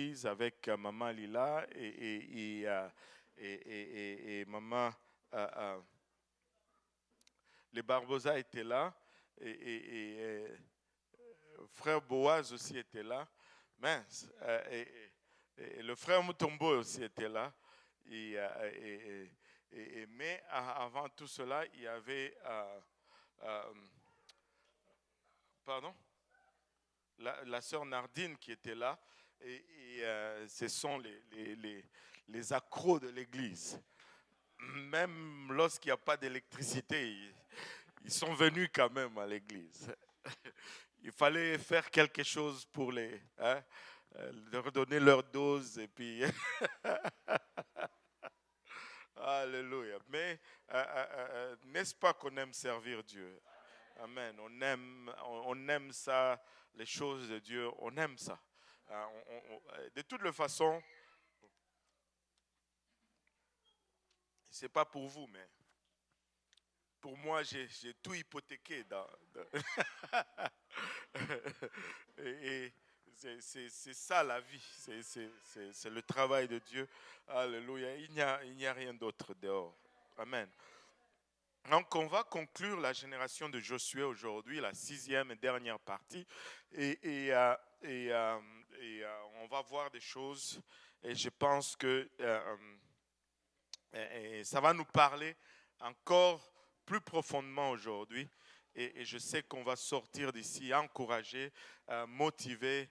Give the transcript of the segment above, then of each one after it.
l'église avec Maman Lila et Maman... les Barbosa étaient là et frère Boaz aussi était là. Mince. Et le frère Mutombo aussi était là. Mais avant tout cela, il y avait... pardon, la sœur Nardine qui était là. Ce sont les accros de l'église. Même lorsqu'il n'y a pas d'électricité, ils sont venus quand même à l'église. Il fallait faire quelque chose pour leur donner leur dose et puis... Alléluia. Mais n'est-ce pas qu'on aime servir Dieu? Amen. On aime ça, les choses de Dieu, on aime ça. De toutes les façons, c'est pas pour vous, mais pour moi, j'ai tout hypothéqué. Et c'est ça la vie, c'est le travail de Dieu. Alléluia. Il n'y a rien d'autre dehors. Amen. Donc, on va conclure la génération de Josué aujourd'hui, la 6e et dernière partie. Et on va voir des choses. Et je pense que ça va nous parler encore plus profondément aujourd'hui. Et je sais qu'on va sortir d'ici encouragé, motivé,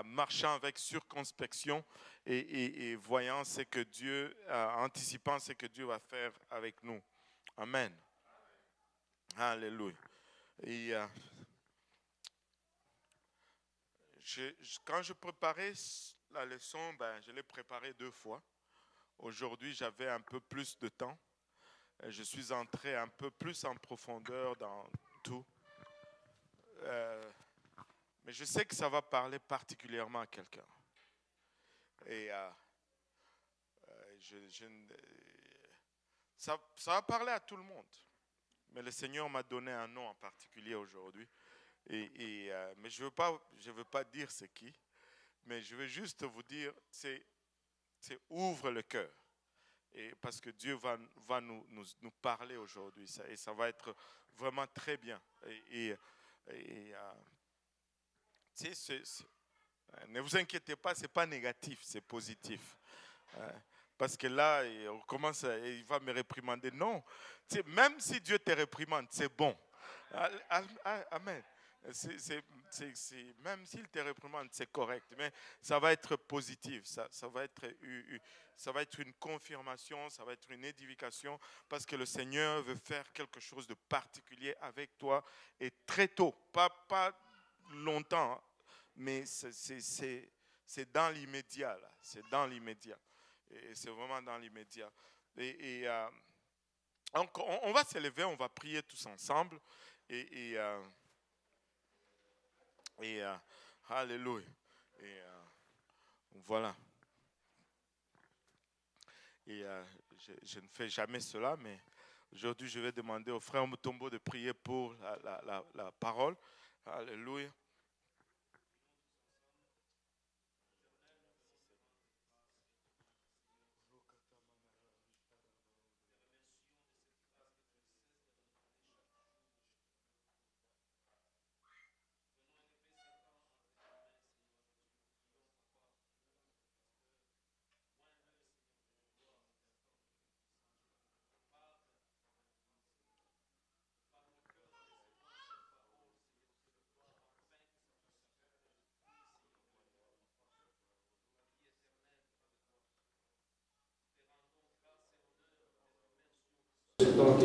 marchant avec circonspection et voyant ce que Dieu, anticipant ce que Dieu va faire avec nous. Amen. Alléluia. Et quand je préparais la leçon, je l'ai préparée 2 fois. Aujourd'hui, j'avais un peu plus de temps. Je suis entré un peu plus en profondeur dans tout. Mais je sais que ça va parler particulièrement à quelqu'un. Et ça va parler à tout le monde. Mais le Seigneur m'a donné un nom en particulier aujourd'hui. Mais je veux pas dire c'est qui. Mais je veux juste vous dire, c'est ouvre le cœur. Et parce que Dieu va nous parler aujourd'hui. Et ça va être vraiment très bien. Ne vous inquiétez pas, ce n'est pas négatif, c'est positif. Parce que là, il va me réprimander. Non, même si Dieu te réprimande, c'est bon. Amen. Même s'il te réprimande, c'est correct. Mais ça va être positif. Ça va être une confirmation, ça va être une édification. Parce que le Seigneur veut faire quelque chose de particulier avec toi. Et très tôt, pas longtemps, mais c'est dans l'immédiat. C'est dans l'immédiat. Et c'est vraiment dans l'immédiat. Donc, on va s'élever, on va prier tous ensemble. Alléluia. Voilà. Je ne fais jamais cela, mais aujourd'hui, je vais demander au frère Mutombo de prier pour la parole. Alléluia. C'est dans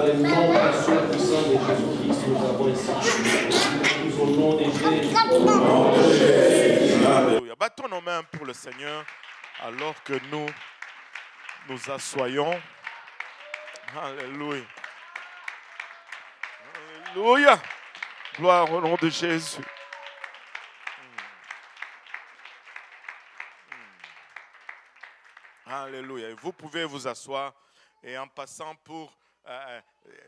le nom précieux puissant de Jésus-Christ, nous avons ici. Nous au nom de Jésus. Alléluia. Battons nos mains pour le Seigneur alors que nous assoyons. Alléluia. Alléluia. Gloire au nom de Jésus. Alléluia. Et vous pouvez vous asseoir et en passant pour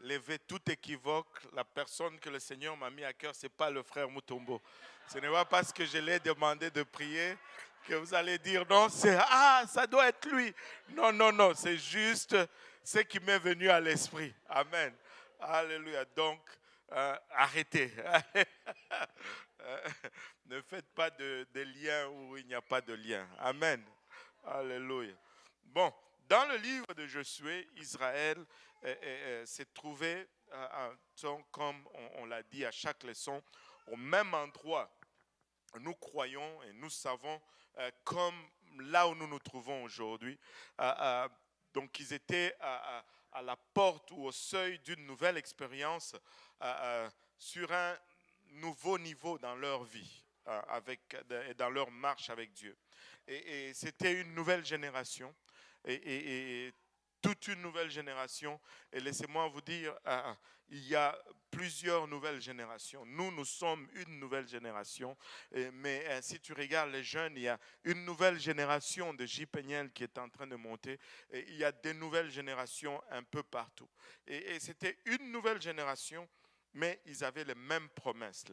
lever tout équivoque. La personne que le Seigneur m'a mis à cœur, ce n'est pas le frère Mutombo. Ce n'est pas parce que je l'ai demandé de prier que vous allez dire non, ça doit être lui. Non, non, non, c'est juste ce qui m'est venu à l'esprit. Amen. Alléluia. Donc, arrêtez. Ne faites pas de liens où il n'y a pas de lien. Amen. Alléluia. Bon, dans le livre de Josué, Israël s'est trouvé, comme on l'a dit à chaque leçon, au même endroit. Nous croyons et nous savons comme là où nous nous trouvons aujourd'hui. Donc, ils étaient à la porte ou au seuil d'une nouvelle expérience sur un nouveau niveau dans leur vie et dans leur marche avec Dieu. Et c'était une nouvelle génération et toute une nouvelle génération. Et laissez-moi vous dire, il y a plusieurs nouvelles générations. Nous sommes une nouvelle génération. Mais si tu regardes les jeunes, il y a une nouvelle génération de J-Peniel qui est en train de monter. Et il y a des nouvelles générations un peu partout. Et c'était une nouvelle génération, mais ils avaient les mêmes promesses,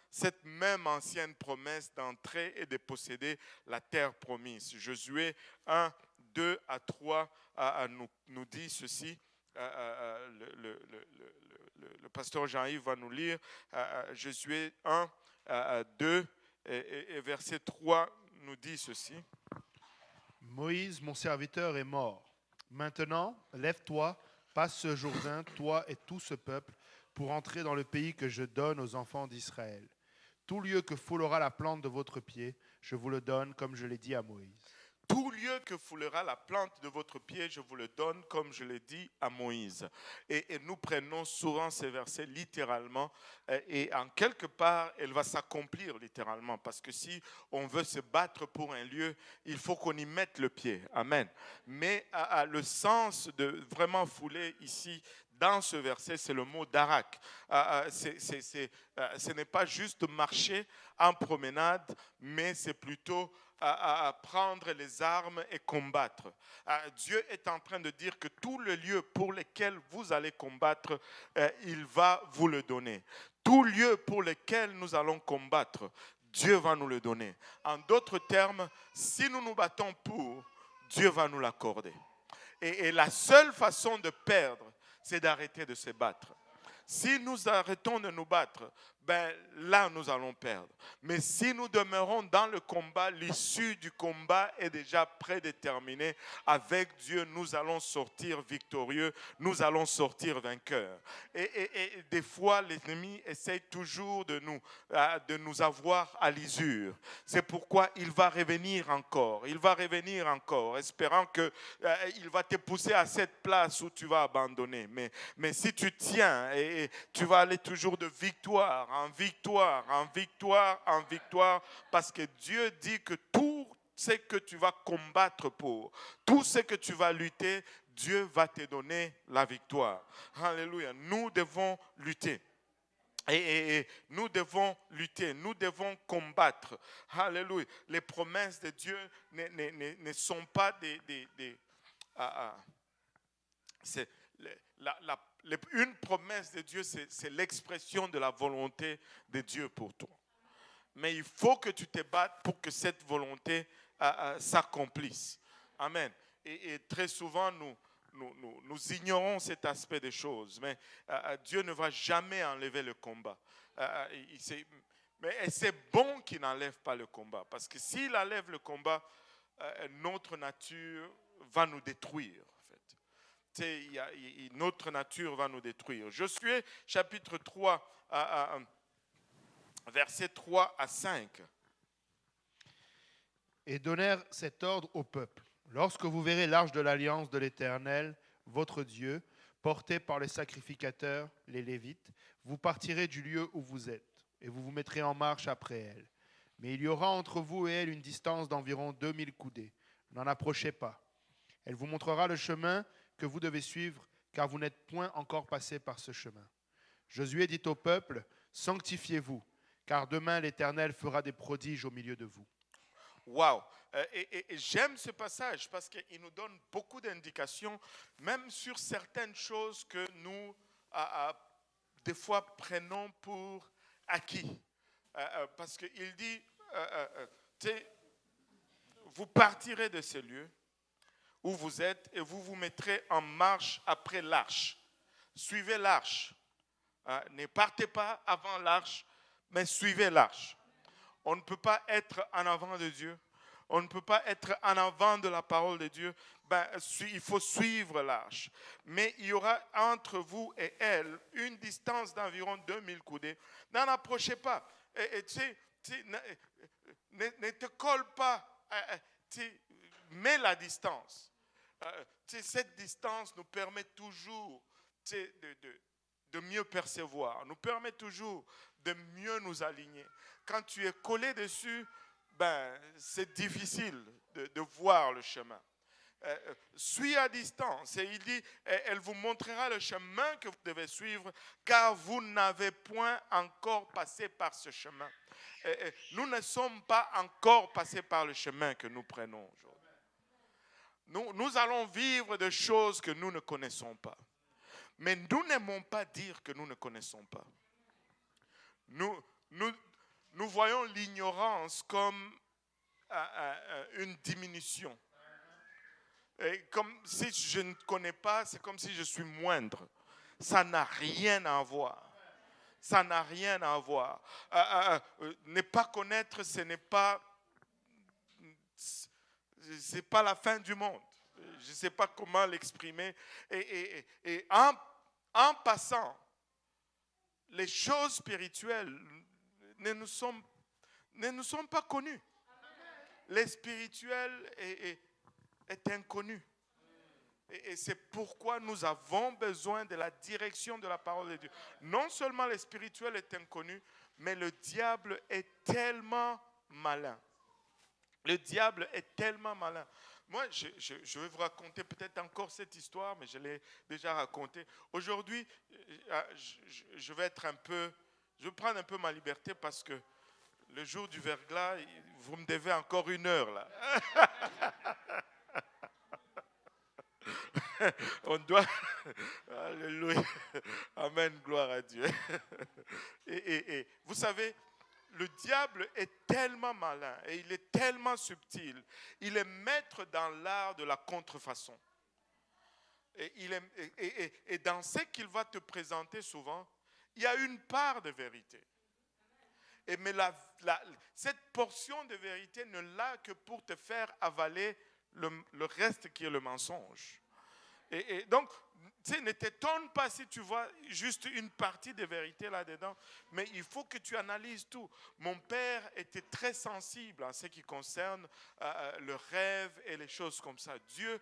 cette même ancienne promesse d'entrer et de posséder la terre promise. Josué 1, 2 à 3 nous dit ceci. Le pasteur Jean-Yves va nous lire Josué 1, 2 et verset 3 nous dit ceci. Moïse, mon serviteur, est mort. Maintenant, lève-toi, passe ce Jourdain, toi et tout ce peuple, pour entrer dans le pays que je donne aux enfants d'Israël. Tout lieu que foulera la plante de votre pied, je vous le donne comme je l'ai dit à Moïse. Tout lieu que foulera la plante de votre pied, je vous le donne comme je l'ai dit à Moïse. Et nous prenons souvent ces versets littéralement et en quelque part, elle va s'accomplir littéralement parce que si on veut se battre pour un lieu, il faut qu'on y mette le pied. Amen. Mais le sens de vraiment fouler ici, dans ce verset, c'est le mot darak. Ce n'est pas juste marcher en promenade, mais c'est plutôt à prendre les armes et combattre. Dieu est en train de dire que tout le lieu pour lequel vous allez combattre, il va vous le donner. Tout lieu pour lequel nous allons combattre, Dieu va nous le donner. En d'autres termes, si nous nous battons pour, Dieu va nous l'accorder. Et la seule façon de perdre, c'est d'arrêter de se battre. Si nous arrêtons de nous battre, là nous allons perdre. Mais si nous demeurons dans le combat, l'issue du combat est déjà prédéterminée. Avec Dieu, nous allons sortir victorieux, nous allons sortir vainqueurs. Et des fois, l'ennemi essaye toujours de nous avoir à l'usure. C'est pourquoi il va revenir encore, espérant qu'il va te pousser à cette place où tu vas abandonner. Mais si tu tiens, et tu vas aller toujours de victoire en victoire, en victoire, en victoire, parce que Dieu dit que tout ce que tu vas combattre pour, tout ce que tu vas lutter, Dieu va te donner la victoire. Alléluia. Nous devons lutter. Et nous devons lutter, nous devons combattre. Alléluia. Les promesses de Dieu ne sont pas une promesse de Dieu, c'est l'expression de la volonté de Dieu pour toi. Mais il faut que tu te battes pour que cette volonté s'accomplisse. Amen. Et très souvent, nous ignorons cet aspect des choses. Mais Dieu ne va jamais enlever le combat. Mais c'est bon qu'il n'enlève pas le combat. Parce que s'il enlève le combat, notre nature va nous détruire. Notre nature va nous détruire. Josué chapitre 3, versets 3 à 5. Et donnèrent cet ordre au peuple. Lorsque vous verrez l'arche de l'alliance de l'Éternel, votre Dieu, portée par les sacrificateurs, les Lévites, vous partirez du lieu où vous êtes, et vous vous mettrez en marche après elle. Mais il y aura entre vous et elle une distance d'environ 2000 coudées. N'en approchez pas. Elle vous montrera le chemin que vous devez suivre, car vous n'êtes point encore passé par ce chemin. Josué dit au peuple, sanctifiez-vous, car demain l'Éternel fera des prodiges au milieu de vous. Waouh! Et j'aime ce passage parce qu'il nous donne beaucoup d'indications, même sur certaines choses que nous, des fois, prenons pour acquis. Parce qu'il dit, tu sais, vous partirez de ces lieux où vous êtes et vous vous mettrez en marche après l'arche. Suivez l'arche. Ne partez pas avant l'arche, mais suivez l'arche. On ne peut pas être en avant de Dieu. On ne peut pas être en avant de la parole de Dieu. Il faut suivre l'arche. Mais il y aura entre vous et elle une distance d'environ 2000 coudées. N'en approchez pas. Ne te colle pas. Mets la distance. Cette distance nous permet toujours de mieux percevoir, nous permet toujours de mieux nous aligner. Quand tu es collé dessus, c'est difficile de voir le chemin. Suis à distance et il dit, elle vous montrera le chemin que vous devez suivre car vous n'avez point encore passé par ce chemin. Nous ne sommes pas encore passés par le chemin que nous prenons aujourd'hui. Nous allons vivre des choses que nous ne connaissons pas. Mais nous n'aimons pas dire que nous ne connaissons pas. Nous voyons l'ignorance comme une diminution. Et comme si je ne connais pas, c'est comme si je suis moindre. Ça n'a rien à voir. Ça n'a rien à voir. Ne pas connaître, ce n'est pas la fin du monde. Je ne sais pas comment l'exprimer. Et en passant, les choses spirituelles ne nous sont pas connues. Les spirituels est inconnu. Et c'est pourquoi nous avons besoin de la direction de la parole de Dieu. Non seulement le spirituel est inconnu, mais le diable est tellement malin. Le diable est tellement malin. Moi, je vais vous raconter peut-être encore cette histoire, mais je l'ai déjà racontée. Aujourd'hui, je vais prendre un peu ma liberté parce que le jour du verglas, vous me devez encore 1 heure là. On doit... Alléluia. Amen, gloire à Dieu. Et vous savez, le diable est tellement malin et il est tellement subtil. Il est maître dans l'art de la contrefaçon. Et dans ce qu'il va te présenter souvent, il y a une part de vérité. Mais cette portion de vérité ne l'a que pour te faire avaler le reste qui est le mensonge. Et donc, ne t'étonne pas si tu vois juste une partie de vérité là-dedans, mais il faut que tu analyses tout. Mon père était très sensible en ce qui concerne le rêve et les choses comme ça. Dieu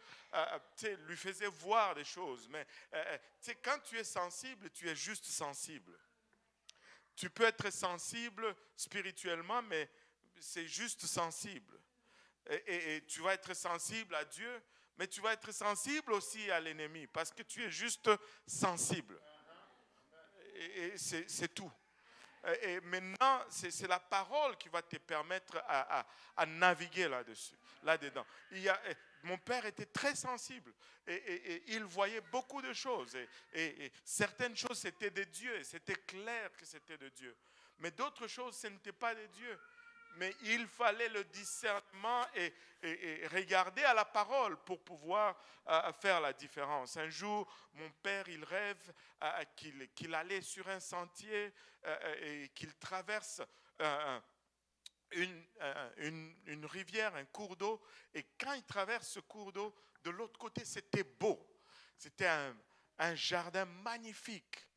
lui faisait voir des choses, mais quand tu es sensible, tu es juste sensible. Tu peux être sensible spirituellement, mais c'est juste sensible. Et tu vas être sensible à Dieu, mais tu vas être sensible aussi à l'ennemi parce que tu es juste sensible. Et c'est tout. Et maintenant, c'est la parole qui va te permettre à naviguer là-dedans. Mon père était très sensible et il voyait beaucoup de choses. Et certaines choses, c'était de Dieu et c'était clair que c'était de Dieu. Mais d'autres choses, ce n'était pas de Dieu. Mais il fallait le discernement et regarder à la parole pour pouvoir faire la différence. Un jour, mon père, il rêve qu'il allait sur un sentier et qu'il traverse une rivière, un cours d'eau. Et quand il traverse ce cours d'eau, de l'autre côté, c'était beau. C'était un jardin magnifique.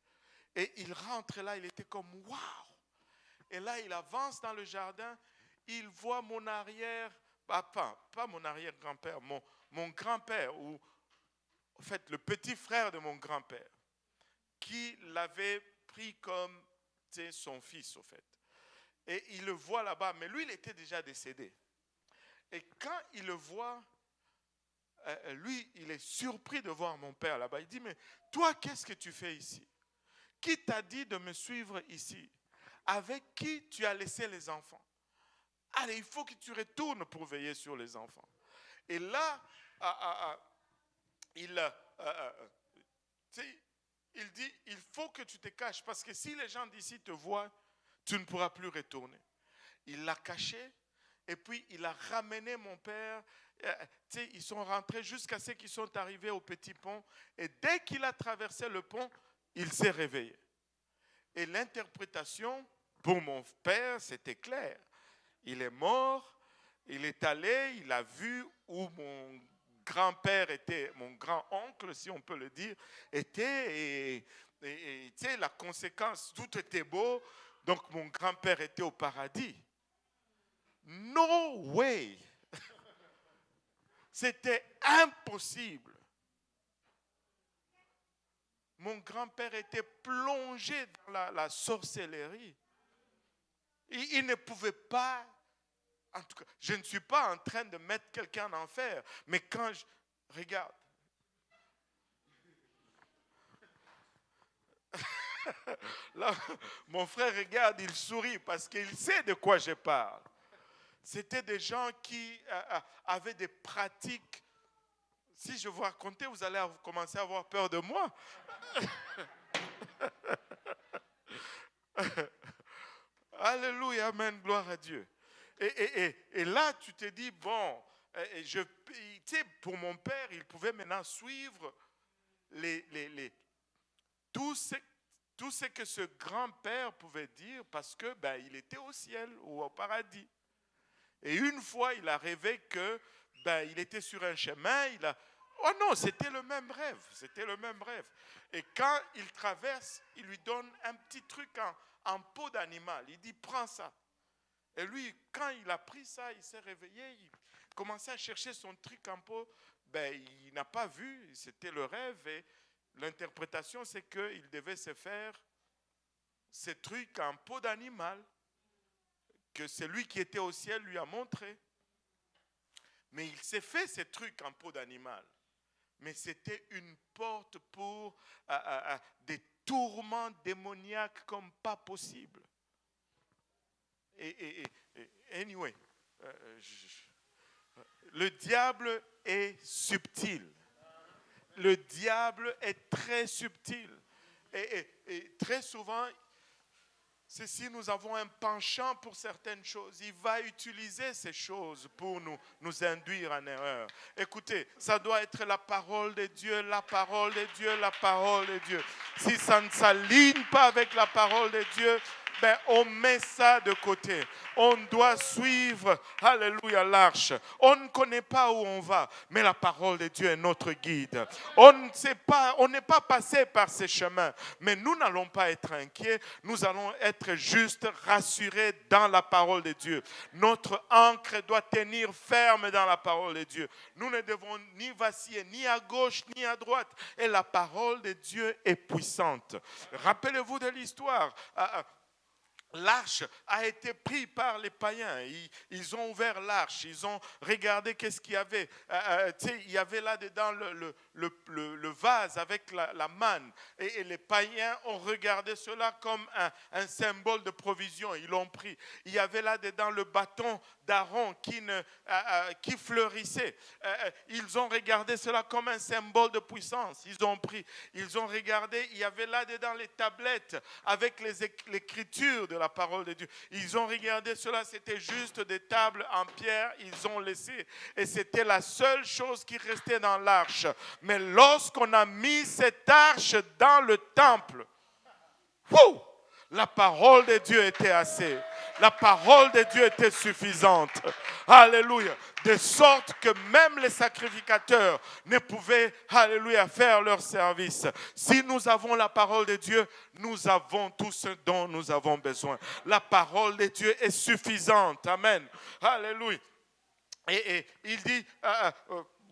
Et il rentre là, il était comme « waouh !» Et là, il avance dans le jardin, il voit mon pas mon arrière-grand-père, mon grand-père, ou en fait le petit frère de mon grand-père, qui l'avait pris comme son fils, au fait. Et il le voit là-bas, mais lui, il était déjà décédé. Et quand il le voit, lui, il est surpris de voir mon père là-bas. Il dit, mais toi, qu'est-ce que tu fais ici? Qui t'a dit de me suivre ici? Avec qui tu as laissé les enfants? Allez, il faut que tu retournes pour veiller sur les enfants. Et là, il dit, il faut que tu te caches, parce que si les gens d'ici te voient, tu ne pourras plus retourner. Il l'a caché, et puis il a ramené mon père. Ils sont rentrés jusqu'à ce qu'ils sont arrivés au petit pont, et dès qu'il a traversé le pont, il s'est réveillé. Et l'interprétation, pour mon père, c'était clair. Il est mort, il est allé, il a vu où mon grand-père était, mon grand-oncle, si on peut le dire, était, et la conséquence, tout était beau, donc mon grand-père était au paradis. No way! C'était impossible. Mon grand-père était plongé dans la sorcellerie. Il ne pouvait pas. En tout cas, je ne suis pas en train de mettre quelqu'un en enfer, mais quand je regarde, là, mon frère regarde, il sourit parce qu'il sait de quoi je parle. C'était des gens qui avaient des pratiques. Si je vous racontais, vous allez commencer à avoir peur de moi. Alléluia, amen, gloire à Dieu. Et là, tu te dis, bon, pour mon père, il pouvait maintenant suivre tout ce que ce grand-père pouvait dire parce que il était au ciel ou au paradis. Et une fois, il a rêvé que il était sur un chemin. Oh non, c'était le même rêve. C'était le même rêve. Et quand il traverse, il lui donne un petit truc en peau d'animal. Il dit, prends ça. Et lui, quand il a pris ça, il s'est réveillé, il commençait à chercher son truc en peau. Il n'a pas vu, c'était le rêve. Et l'interprétation, c'est qu'il devait se faire ces trucs en peau d'animal que celui qui était au ciel lui a montré. Mais il s'est fait ces trucs en peau d'animal. Mais c'était une porte pour des tourments démoniaques comme pas possible. Anyway, le diable est subtil. Le diable est très subtil. Et très souvent, c'est si nous avons un penchant pour certaines choses, il va utiliser ces choses pour nous induire en erreur. Écoutez, ça doit être la parole de Dieu, la parole de Dieu, la parole de Dieu. Si ça ne s'aligne pas avec la parole de Dieu, on met ça de côté. On doit suivre, alléluia, l'arche. On ne connaît pas où on va, mais la parole de Dieu est notre guide. On ne sait pas, on n'est pas passé par ces chemins, mais nous n'allons pas être inquiets. Nous allons être juste rassurés dans la parole de Dieu. Notre ancre doit tenir ferme dans la parole de Dieu. Nous ne devons ni vaciller, ni à gauche, ni à droite. Et la parole de Dieu est puissante. Rappelez-vous de l'histoire. L'arche a été prise par les païens. Ils ont ouvert l'arche. Ils ont regardé qu'est-ce qu'il y avait. Il y avait là-dedans le vase avec la manne. Et les païens ont regardé cela comme un symbole de provision. Ils l'ont pris. Il y avait là-dedans le bâton d'Aaron qui fleurissait. Ils ont regardé cela comme un symbole de puissance. Ils ont pris. Ils ont regardé. Il y avait là-dedans les tablettes avec l'écriture de la parole de Dieu. Ils ont regardé cela, c'était juste des tables en pierre, ils ont laissé. Et c'était la seule chose qui restait dans l'arche. Mais lorsqu'on a mis cette arche dans le temple, la parole de Dieu était assez. La parole de Dieu était suffisante. Alléluia. De sorte que même les sacrificateurs ne pouvaient, alléluia, faire leur service. Si nous avons la parole de Dieu, nous avons tout ce dont nous avons besoin. La parole de Dieu est suffisante. Amen. Alléluia. Et il dit,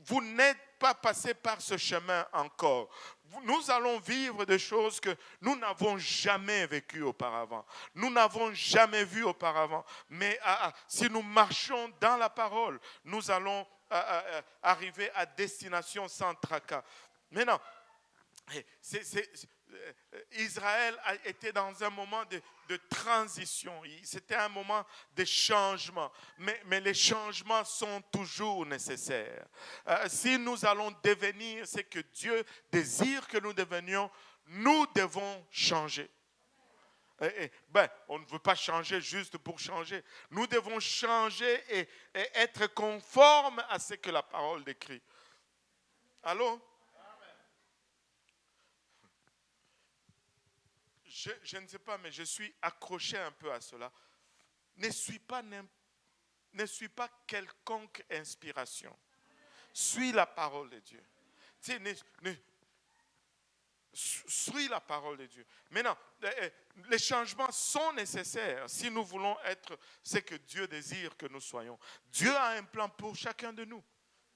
vous n'êtes pas passé par ce chemin encore. Nous allons vivre des choses que nous n'avons jamais vécues auparavant. Nous n'avons jamais vues auparavant. Mais si nous marchons dans la parole, nous allons arriver à destination sans tracas. Maintenant, Israël était dans un moment de transition. C'était un moment de changement. Mais les changements sont toujours nécessaires. Si nous allons devenir ce que Dieu désire que nous devenions, nous devons changer. On ne veut pas changer juste pour changer. Nous devons changer et être conformes à ce que la parole décrit. Allô? Je ne sais pas, mais je suis accroché un peu à cela. Ne suis pas quelconque inspiration. Suis la parole de Dieu. Suis la parole de Dieu. Maintenant, les changements sont nécessaires si nous voulons être ce que Dieu désire que nous soyons. Dieu a un plan pour chacun de nous.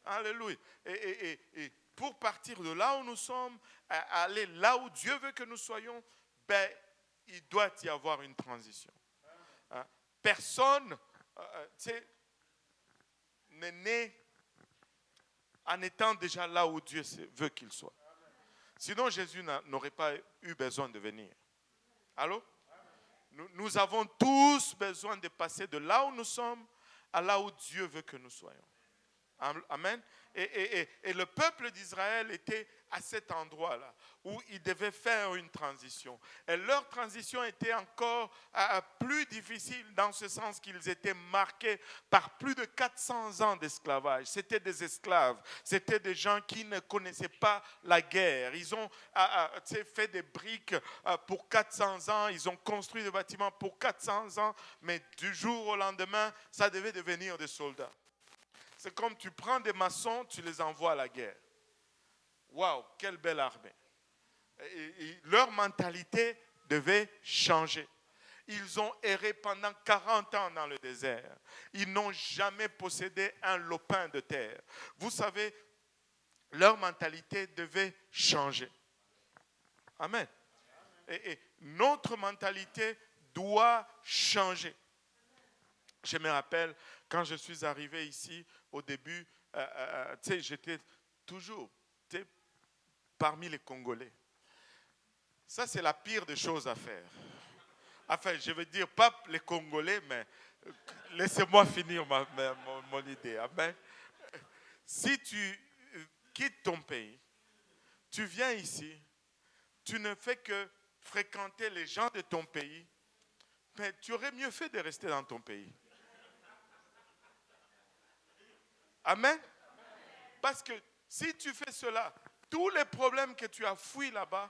Alléluia. Et pour partir de là où nous sommes, aller là où Dieu veut que nous soyons, il doit y avoir une transition. Personne n'est né en étant déjà là où Dieu veut qu'il soit. Sinon, Jésus n'aurait pas eu besoin de venir. Allô? Nous avons tous besoin de passer de là où nous sommes à là où Dieu veut que nous soyons. Amen. Et le peuple d'Israël était à cet endroit-là où ils devaient faire une transition. Et leur transition était encore plus difficile dans ce sens qu'ils étaient marqués par plus de 400 ans d'esclavage. C'était des esclaves. C'était des gens qui ne connaissaient pas la guerre. Ils ont fait des briques pour 400 ans. Ils ont construit des bâtiments pour 400 ans. Mais du jour au lendemain, ça devait devenir des soldats. C'est comme tu prends des maçons, tu les envoies à la guerre. Waouh, quelle belle armée. Et leur mentalité devait changer. Ils ont erré pendant 40 ans dans le désert. Ils n'ont jamais possédé un lopin de terre. Vous savez, leur mentalité devait changer. Amen. Et notre mentalité doit changer. Je me rappelle, quand je suis arrivé ici, au début, j'étais toujours parmi les Congolais. Ça, c'est la pire des choses à faire. Enfin, je veux dire, pas les Congolais, mais laissez-moi finir mon idée. Amen. Si tu quittes ton pays, tu viens ici, tu ne fais que fréquenter les gens de ton pays, mais tu aurais mieux fait de rester dans ton pays. Amen. Parce que si tu fais cela, tous les problèmes que tu as fouillés là-bas,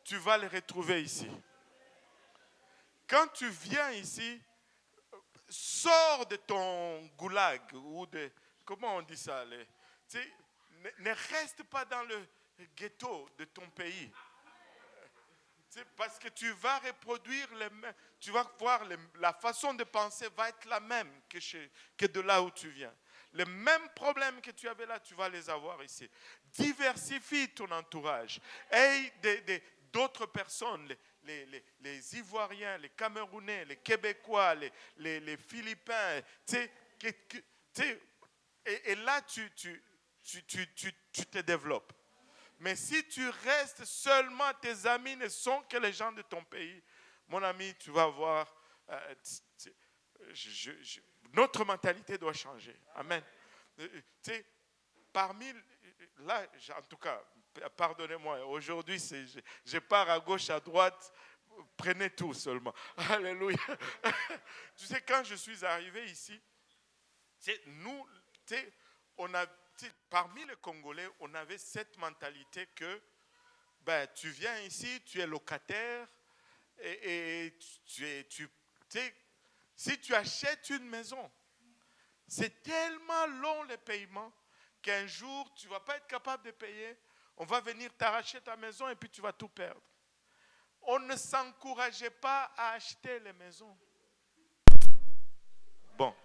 tu vas les retrouver ici. Quand tu viens ici, sors de ton goulag ou de, comment on dit ça, ne reste pas dans le ghetto de ton pays. Parce que tu vas reproduire les mêmes, tu vas voir la façon de penser va être la même que de là où tu viens. Les mêmes problèmes que tu avais là, tu vas les avoir ici. Diversifie ton entourage. Aie d'autres personnes, les Ivoiriens, les Camerounais, les Québécois, les Philippins. Et là, tu te développes. Mais si tu restes seulement, tes amis ne sont que les gens de ton pays, mon ami, tu vas voir, notre mentalité doit changer. Amen. Là, en tout cas, pardonnez-moi, aujourd'hui, je pars à gauche, à droite, prenez tout seulement. Alléluia. Tu sais, quand je suis arrivé ici, parmi les Congolais, on avait cette mentalité que tu viens ici, tu es locataire et si tu achètes une maison, c'est tellement long le paiement qu'un jour, tu ne vas pas être capable de payer. On va venir t'arracher ta maison et puis tu vas tout perdre. On ne s'encourageait pas à acheter les maisons. Bon.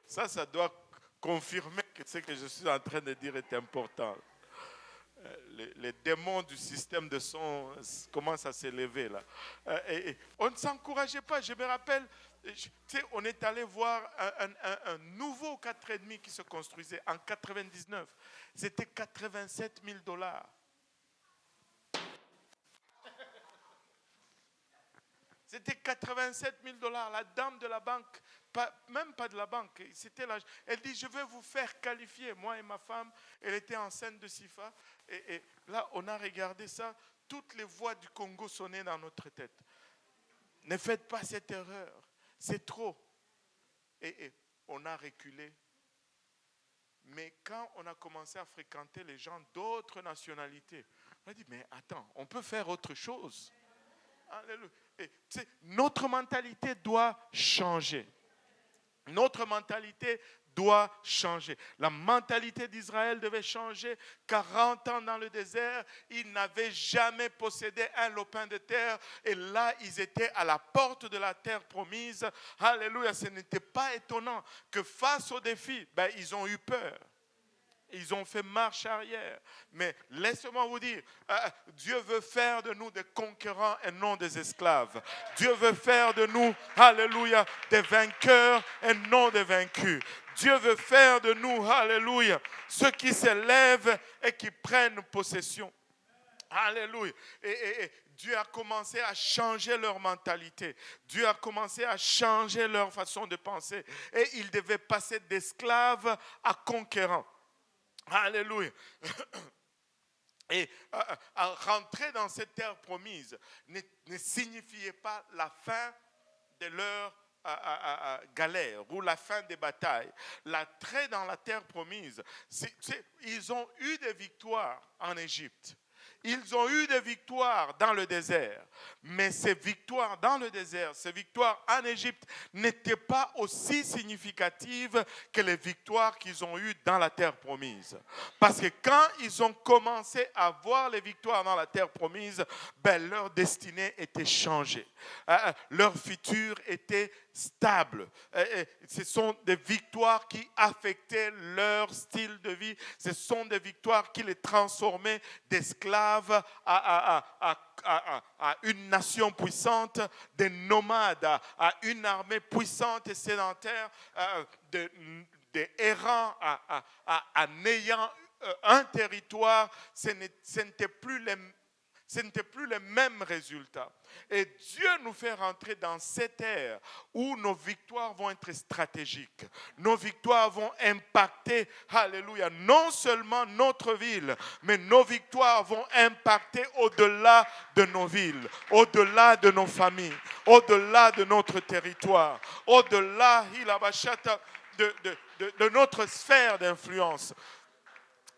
Ça doit confirmer que ce que je suis en train de dire est important. Les démons du système de son commencent à s'élever là. Et on ne s'encourageait pas. Je me rappelle, On est allé voir un nouveau 4,5 qui se construisait en 99. C'était 87 000 $. C'était 87 000 $. La dame de la banque, même pas de la banque, elle dit, je vais vous faire qualifier. Moi et ma femme, elle était enceinte de Sifa. Et là, on a regardé ça. Toutes les voix du Congo sonnaient dans notre tête. Ne faites pas cette erreur. C'est trop. Et on a reculé. Mais quand on a commencé à fréquenter les gens d'autres nationalités, on a dit, mais attends, on peut faire autre chose. Alléluia. Notre mentalité doit changer. Notre mentalité doit changer. La mentalité d'Israël devait changer. 40 ans dans le désert, ils n'avaient jamais possédé un lopin de terre. Et là, ils étaient à la porte de la terre promise. Alléluia, ce n'était pas étonnant que face au défi, ils ont eu peur. Ils ont fait marche arrière. Mais laissez-moi vous dire, Dieu veut faire de nous des conquérants et non des esclaves. Dieu veut faire de nous, alléluia, des vainqueurs et non des vaincus. Dieu veut faire de nous, alléluia, ceux qui s'élèvent et qui prennent possession. Alléluia. Et Dieu a commencé à changer leur mentalité. Dieu a commencé à changer leur façon de penser. Et ils devaient passer d'esclaves à conquérants. Alléluia. Et rentrer dans cette terre promise ne signifiait pas la fin de leur galère ou la fin des batailles. L'entrée dans la terre promise, ils ont eu des victoires en Égypte. Ils ont eu des victoires dans le désert. Mais ces victoires dans le désert, ces victoires en Égypte n'étaient pas aussi significatives que les victoires qu'ils ont eues dans la terre promise. Parce que quand ils ont commencé à voir les victoires dans la terre promise, leur destinée était changée. Leur futur était stable. Ce sont des victoires qui affectaient leur style de vie. Ce sont des victoires qui les transformaient d'esclaves à une nation puissante, des nomades, à une armée puissante et sédentaire, des errants en ayant un territoire. Ce n'était plus les mêmes résultats. Et Dieu nous fait rentrer dans cette ère où nos victoires vont être stratégiques. Nos victoires vont impacter, alléluia, non seulement notre ville, mais nos victoires vont impacter au-delà de nos villes, au-delà de nos familles, au-delà de notre territoire, au-delà de notre sphère d'influence.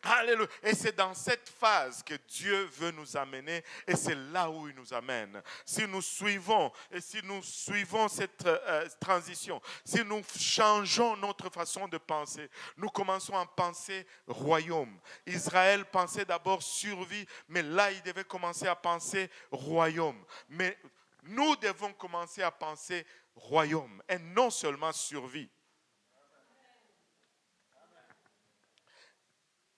Alléluia. Et c'est dans cette phase que Dieu veut nous amener et c'est là où il nous amène. Si nous suivons cette transition, si nous changeons notre façon de penser, nous commençons à penser royaume. Israël pensait d'abord survie, mais là il devait commencer à penser royaume. Mais nous devons commencer à penser royaume et non seulement survie.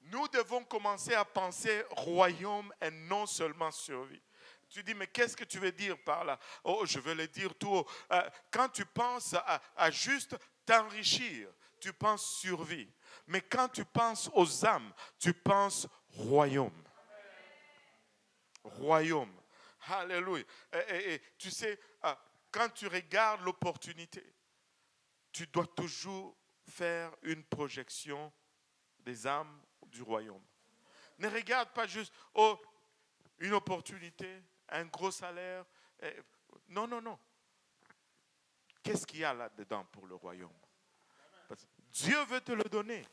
Nous devons commencer à penser royaume et non seulement survie. Tu dis, mais qu'est-ce que tu veux dire par là? Oh, je veux le dire tout haut. Quand tu penses à juste t'enrichir, tu penses survie. Mais quand tu penses aux âmes, tu penses royaume. Royaume. Alléluia. Et tu sais, quand tu regardes l'opportunité, tu dois toujours faire une projection des âmes du royaume. Ne regarde pas juste une opportunité, un gros salaire. Non, non, non. Qu'est-ce qu'il y a là-dedans pour le royaume? Parce que Dieu veut te le donner,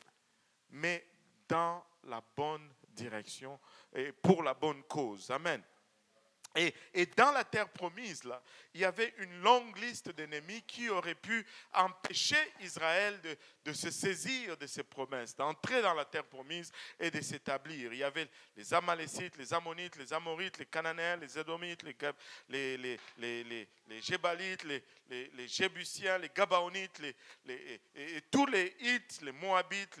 mais dans la bonne direction et pour la bonne cause. Amen. Et dans la terre promise, là, il y avait une longue liste d'ennemis qui auraient pu empêcher Israël de se saisir de ces promesses, d'entrer dans la terre promise et de s'établir. Il y avait les Amalécites, les Ammonites, les Amorites, les Cananéens, les Édomites, les Gébalites, les Jébusiens, les Gabaonites, et tous les Hittes, les Moabites,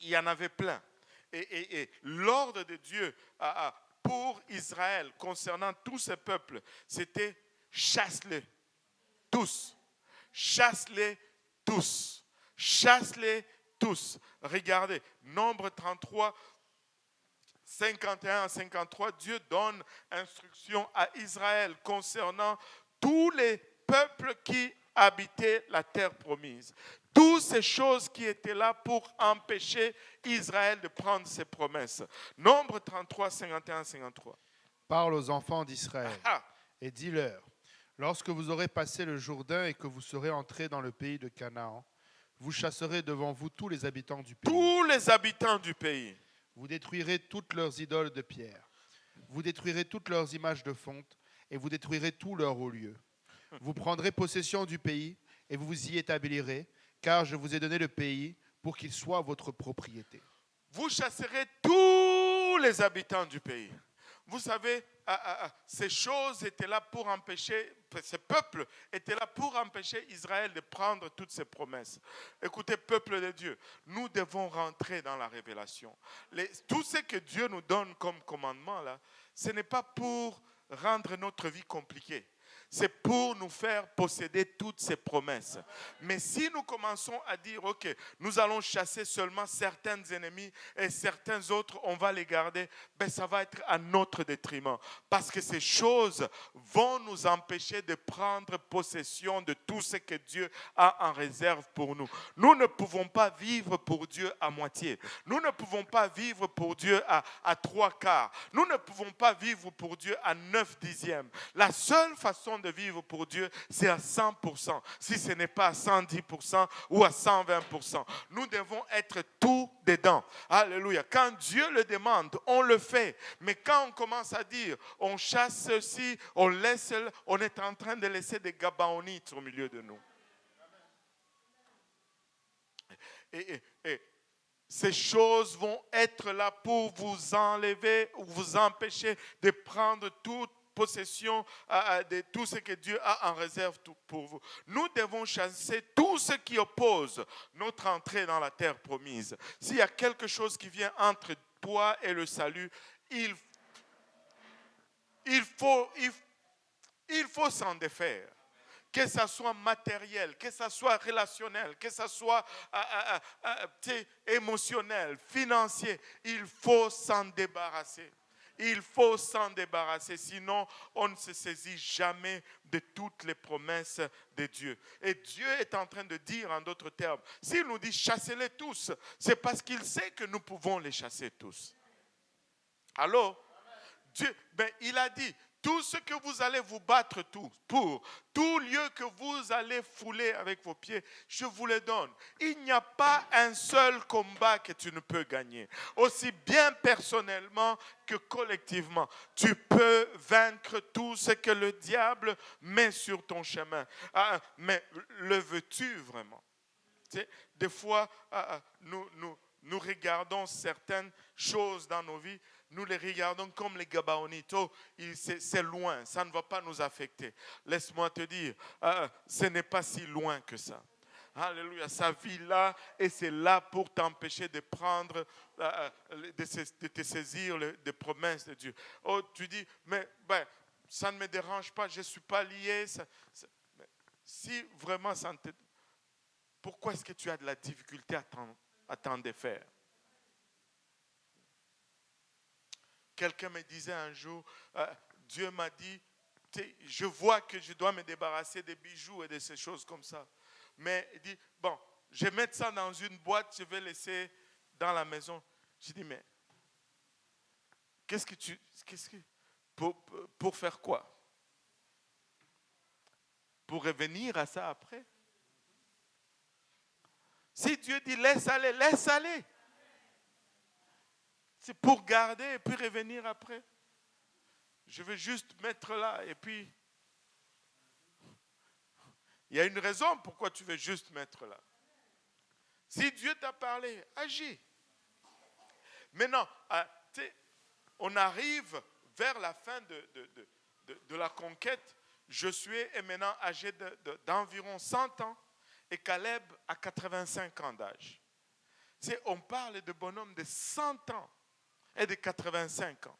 il y en avait plein. Et l'ordre de Dieu pour Israël, concernant tous ces peuples, c'était chasse-les, tous. chasse-les tous. Chasse-les tous. Regardez, Nombre 33, 51 à 53, Dieu donne instruction à Israël concernant tous les peuples qui habitaient la terre promise. Toutes ces choses qui étaient là pour empêcher Israël de prendre ses promesses. Nombre 33, 51 à 53. Parle aux enfants d'Israël Ah, et dis-leur, lorsque vous aurez passé le Jourdain et que vous serez entrés dans le pays de Canaan, vous chasserez devant vous tous les habitants du pays. tous les habitants du pays. Vous détruirez toutes leurs idoles de pierre. Vous détruirez toutes leurs images de fonte et vous détruirez tous leurs hauts lieux. Vous prendrez possession du pays et vous vous y établirez, car je vous ai donné le pays pour qu'il soit votre propriété. Vous chasserez tous les habitants du pays. Vous savez, ces choses étaient là pour empêcher, ces peuples étaient là pour empêcher Israël de prendre toutes ses promesses. Écoutez, peuple de Dieu, nous devons rentrer dans la révélation. Tout ce que Dieu nous donne comme commandement, là, ce n'est pas pour rendre notre vie compliquée. C'est pour nous faire posséder toutes ces promesses. Mais si nous commençons à dire, ok, nous allons chasser seulement certains ennemis et certains autres, on va les garder, ben ça va être à notre détriment. Parce que ces choses vont nous empêcher de prendre possession de tout ce que Dieu a en réserve pour nous. Nous ne pouvons pas vivre pour Dieu à moitié. Nous ne pouvons pas vivre pour Dieu à 3/4. Nous ne pouvons pas vivre pour Dieu à 9/10. La seule façon de vivre pour Dieu, c'est à 100%. Si ce n'est pas à 110% ou à 120%. Nous devons être tout dedans. Alléluia. Quand Dieu le demande, on le fait. Mais quand on commence à dire, on chasse ceci, on laisse, on est en train de laisser des gabaonites au milieu de nous. Et ces choses vont être là pour vous enlever ou vous empêcher de prendre toute possession de tout ce que Dieu a en réserve pour vous. Nous devons chasser tout ce qui oppose notre entrée dans la terre promise. S'il y a quelque chose qui vient entre toi et le salut, il faut s'en défaire. Que ça soit matériel, que ça soit relationnel, que ça soit émotionnel, financier, il faut s'en débarrasser. Il faut s'en débarrasser, sinon on ne se saisit jamais de toutes les promesses de Dieu. Et Dieu est en train de dire en d'autres termes, s'il nous dit chassez-les tous, c'est parce qu'il sait que nous pouvons les chasser tous. Alors, Dieu, il a dit, tout ce que vous allez vous battre pour, tout lieu que vous allez fouler avec vos pieds, je vous le donne. Il n'y a pas un seul combat que tu ne peux gagner. Aussi bien personnellement que collectivement, tu peux vaincre tout ce que le diable met sur ton chemin. Mais le veux-tu vraiment? Tu sais, des fois, nous regardons certaines choses dans nos vies, nous les regardons comme les Gabaonites. Oh, c'est loin, ça ne va pas nous affecter. Laisse-moi te dire, ce n'est pas si loin que ça. Alléluia, sa vie là, et c'est là pour t'empêcher de prendre, de te saisir des promesses de Dieu. Oh, tu dis, mais ça ne me dérange pas, je ne suis pas lié. Si vraiment ça ne te... Pourquoi est-ce que tu as de la difficulté à t'en défaire? Quelqu'un me disait un jour, Dieu m'a dit, je vois que je dois me débarrasser des bijoux et de ces choses comme ça. Mais il dit, bon, je vais mettre ça dans une boîte, je vais laisser dans la maison. Je dis, mais pour faire quoi? Pour revenir à ça après? Si Dieu dit laisse aller, laisse aller. C'est pour garder et puis revenir après. Je vais juste mettre là et puis... Il y a une raison pourquoi tu veux juste mettre là. Si Dieu t'a parlé, agis. Maintenant, on arrive vers la fin de la conquête. Josué est maintenant âgé d'environ 100 ans et Caleb a 85 ans d'âge. On parle de bonhommes de 100 ans et de 85 ans.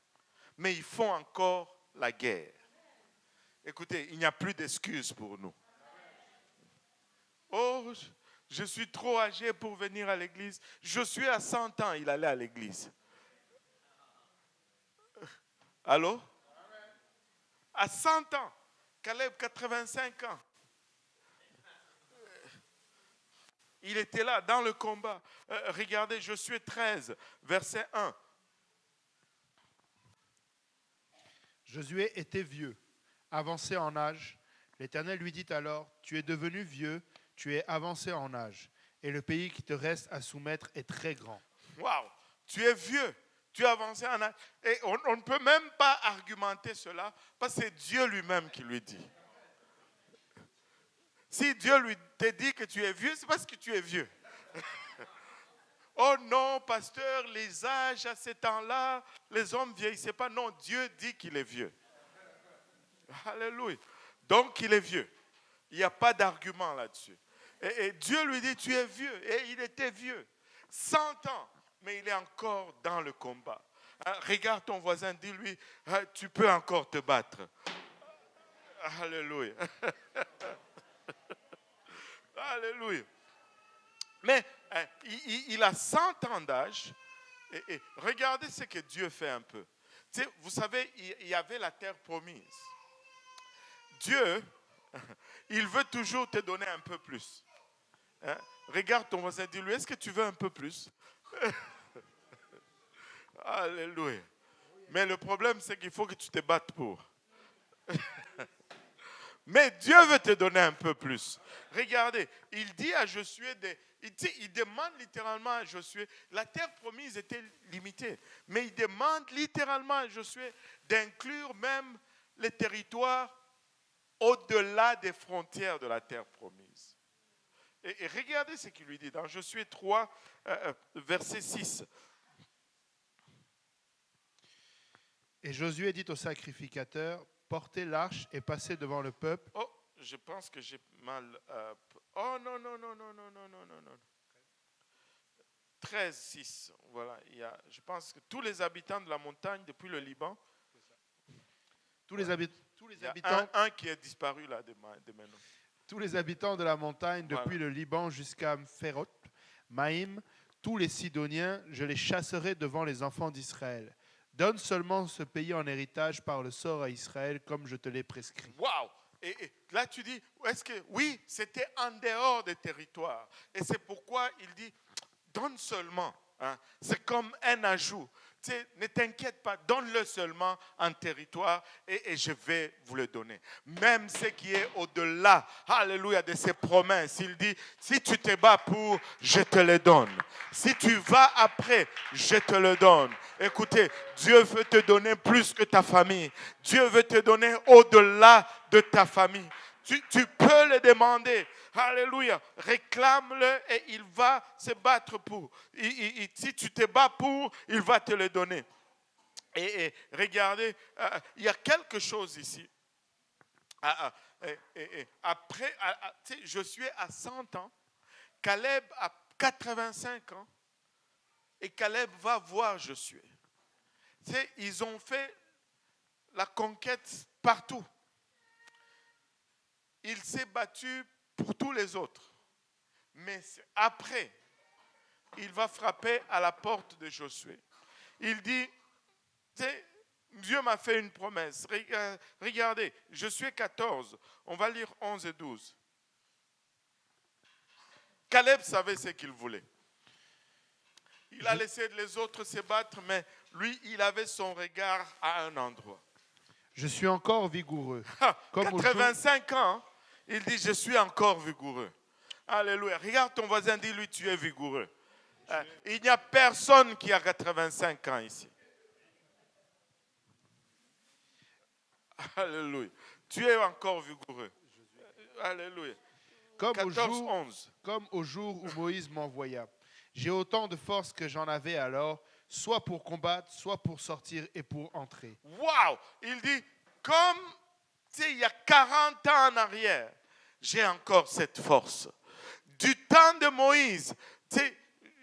Mais ils font encore la guerre. Écoutez, il n'y a plus d'excuses pour nous. Oh, je suis trop âgé pour venir à l'église. Je suis à 100 ans, il allait à l'église. Allô? À 100 ans. Caleb, 85 ans. Il était là dans le combat. Regardez, Josué 13, verset 1. Josué était vieux, avancé en âge. L'Éternel lui dit alors, tu es devenu vieux, tu es avancé en âge, et le pays qui te reste à soumettre est très grand. Waouh, tu es vieux, tu es avancé en âge. Et on ne peut même pas argumenter cela, parce que c'est Dieu lui-même qui lui dit. Si Dieu lui te dit que tu es vieux, c'est parce que tu es vieux. Oh non, pasteur, les âges à ce temps-là, les hommes vieillissaient pas. Non, Dieu dit qu'il est vieux. Alléluia. Donc il est vieux. Il n'y a pas d'argument là-dessus. Et Dieu lui dit, tu es vieux. Et il était vieux. 100 ans, mais il est encore dans le combat. Regarde ton voisin, dis-lui, tu peux encore te battre. Alléluia. Alléluia. Mais il a 100 ans d'âge. Et regardez ce que Dieu fait un peu. Tu sais, vous savez, il y avait la terre promise. Dieu, il veut toujours te donner un peu plus. Hein? Regarde ton voisin, dis-lui, est-ce que tu veux un peu plus? Alléluia. Mais le problème, c'est qu'il faut que tu te battes pour. Mais Dieu veut te donner un peu plus. Regardez, il dit à Josué, il demande littéralement à Josué, la terre promise était limitée, mais il demande littéralement à Josué d'inclure même les territoires au-delà des frontières de la terre promise. Et regardez ce qu'il lui dit dans Josué 3, verset 6. Et Josué dit au sacrificateur, portez l'arche et passez devant le peuple. Oh, je pense que j'ai mal. Oh non, non, non, non, non, non, non, non, non. 13, 6. Voilà, je pense que tous les habitants de la montagne depuis le Liban. Tous les habitants. Un qui est disparu là de maintenant. Tous les habitants de la montagne, depuis le Liban jusqu'à Phéroth, Maïm, tous les Sidoniens, je les chasserai devant les enfants d'Israël. Donne seulement ce pays en héritage par le sort à Israël, comme je te l'ai prescrit. Waouh! Et là, tu dis, est-ce que oui, c'était en dehors des territoires. Et c'est pourquoi il dit, donne seulement. Hein. C'est comme un ajout. Tu sais, ne t'inquiète pas, donne-le seulement en territoire et je vais vous le donner. Même ce qui est au-delà, alléluia, de ses promesses. Il dit, si tu te bats pour, je te le donne. Si tu vas après, je te le donne. Écoutez, Dieu veut te donner plus que ta famille. Dieu veut te donner au-delà de ta famille. Tu peux le demander. Alléluia. Réclame-le et il va se battre pour. Si tu te bats pour, il va te le donner. Et regardez, il y a quelque chose ici. Après, Josué a 100 ans, Caleb a 85 ans, et Caleb va voir Josué. Ils ont fait la conquête partout. Il s'est battu pour tous les autres. Mais après, il va frapper à la porte de Josué. Il dit, Dieu m'a fait une promesse. Regardez, Josué 14, on va lire 11 et 12. Caleb savait ce qu'il voulait. Il a laissé les autres se battre, mais lui, il avait son regard à un endroit. Je suis encore vigoureux. Comme 85 ans, il dit, je suis encore vigoureux. Alléluia. Regarde ton voisin, dis-lui, tu es vigoureux. Il n'y a personne qui a 85 ans ici. Alléluia. Tu es encore vigoureux. Alléluia. Comme 14, au jour où Moïse m'envoya. J'ai autant de force que j'en avais alors, soit pour combattre, soit pour sortir et pour entrer. Waouh! Il dit, comme il y a 40 ans en arrière, j'ai encore cette force. Du temps de Moïse,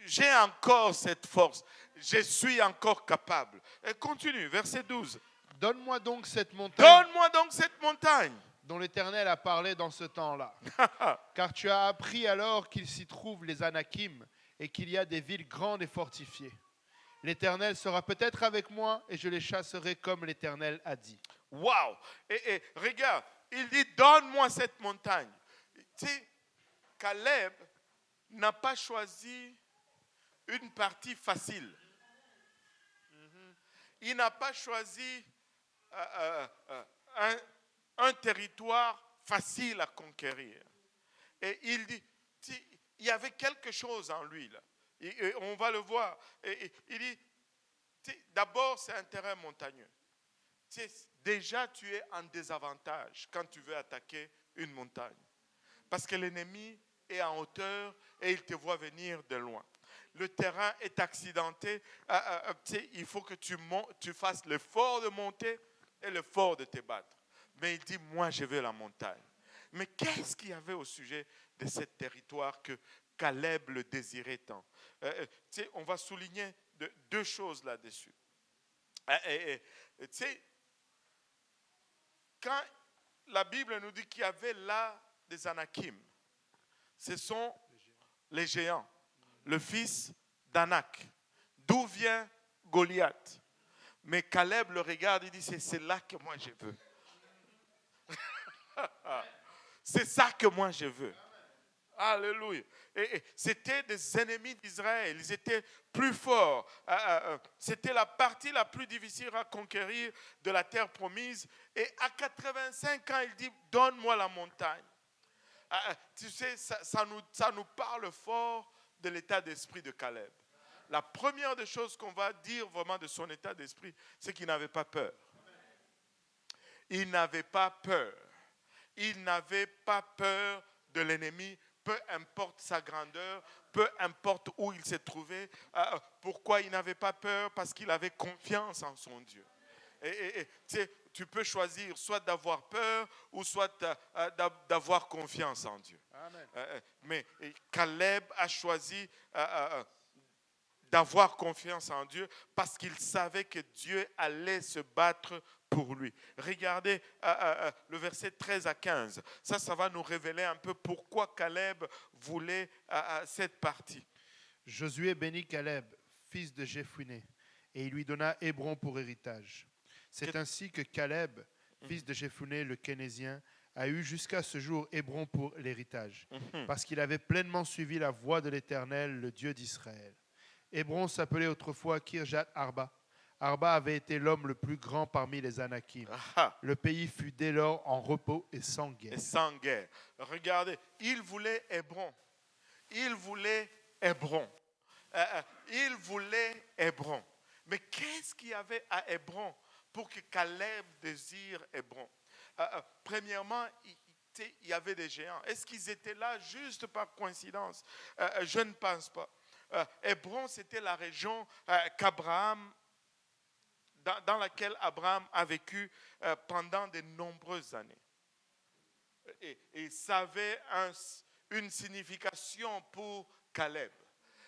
j'ai encore cette force. Je suis encore capable. Et continue, verset 12. Donne-moi donc cette montagne. Donne-moi donc cette montagne. dont l'Éternel a parlé dans ce temps-là. Car tu as appris alors qu'il s'y trouve les Anakim et qu'il y a des villes grandes et fortifiées. L'Éternel sera peut-être avec moi et je les chasserai comme l'Éternel a dit. Waouh! Et regarde, il dit, donne-moi cette montagne. Tu sais, Caleb n'a pas choisi une partie facile. Il n'a pas choisi un territoire facile à conquérir. Et il dit, il y avait quelque chose en lui là. Et on va le voir. Et il dit, d'abord c'est un terrain montagneux. Déjà tu es en désavantage quand tu veux attaquer une montagne. Parce que l'ennemi est en hauteur et il te voit venir de loin. Le terrain est accidenté. Il faut que tu fasses l'effort de monter et l'effort de te battre. Mais il dit, moi je veux la montagne. Mais qu'est-ce qu'il y avait au sujet de ce territoire que Caleb le désirait tant? On va souligner deux choses là-dessus. Quand la Bible nous dit qu'il y avait là des Anakim, ce sont les géants, le fils d'Anak. D'où vient Goliath? Mais Caleb le regarde et dit, c'est là que moi je veux. C'est ça que moi je veux. Alléluia. Et c'était des ennemis d'Israël. Ils étaient plus forts. C'était la partie la plus difficile à conquérir de la terre promise. Et à 85 ans, il dit, donne-moi la montagne. Tu sais, ça nous parle fort de l'état d'esprit de Caleb. La première des choses qu'on va dire vraiment de son état d'esprit, c'est qu'il n'avait pas peur. Il n'avait pas peur. Il n'avait pas peur de l'ennemi, peu importe sa grandeur, peu importe où il s'est trouvé. Pourquoi il n'avait pas peur? Parce qu'il avait confiance en son Dieu. Tu peux choisir soit d'avoir peur ou soit d'avoir confiance en Dieu. Mais Caleb a choisi d'avoir confiance en Dieu parce qu'il savait que Dieu allait se battre pour lui. Regardez le verset 13 à 15. Ça va nous révéler un peu pourquoi Caleb voulait cette partie. Josué bénit Caleb, fils de Jephuné, et il lui donna Hébron pour héritage. C'est ainsi que Caleb, fils de Jephuné le Kénésien, a eu jusqu'à ce jour Hébron pour l'héritage, parce qu'il avait pleinement suivi la voie de l'Éternel, le Dieu d'Israël. Hébron s'appelait autrefois Kirjat Arba. Arba avait été l'homme le plus grand parmi les Anakim. Le pays fut dès lors en repos et sans guerre. Et sans guerre. Regardez, il voulait Hébron. Il voulait Hébron. Il voulait Hébron. Mais qu'est-ce qu'il y avait à Hébron pour que Caleb désire Hébron? Premièrement, il y avait des géants. Est-ce qu'ils étaient là juste par coïncidence? Je ne pense pas. Hébron, c'était la région qu'Abraham, dans laquelle Abraham a vécu pendant de nombreuses années. Et ça avait une signification pour Caleb.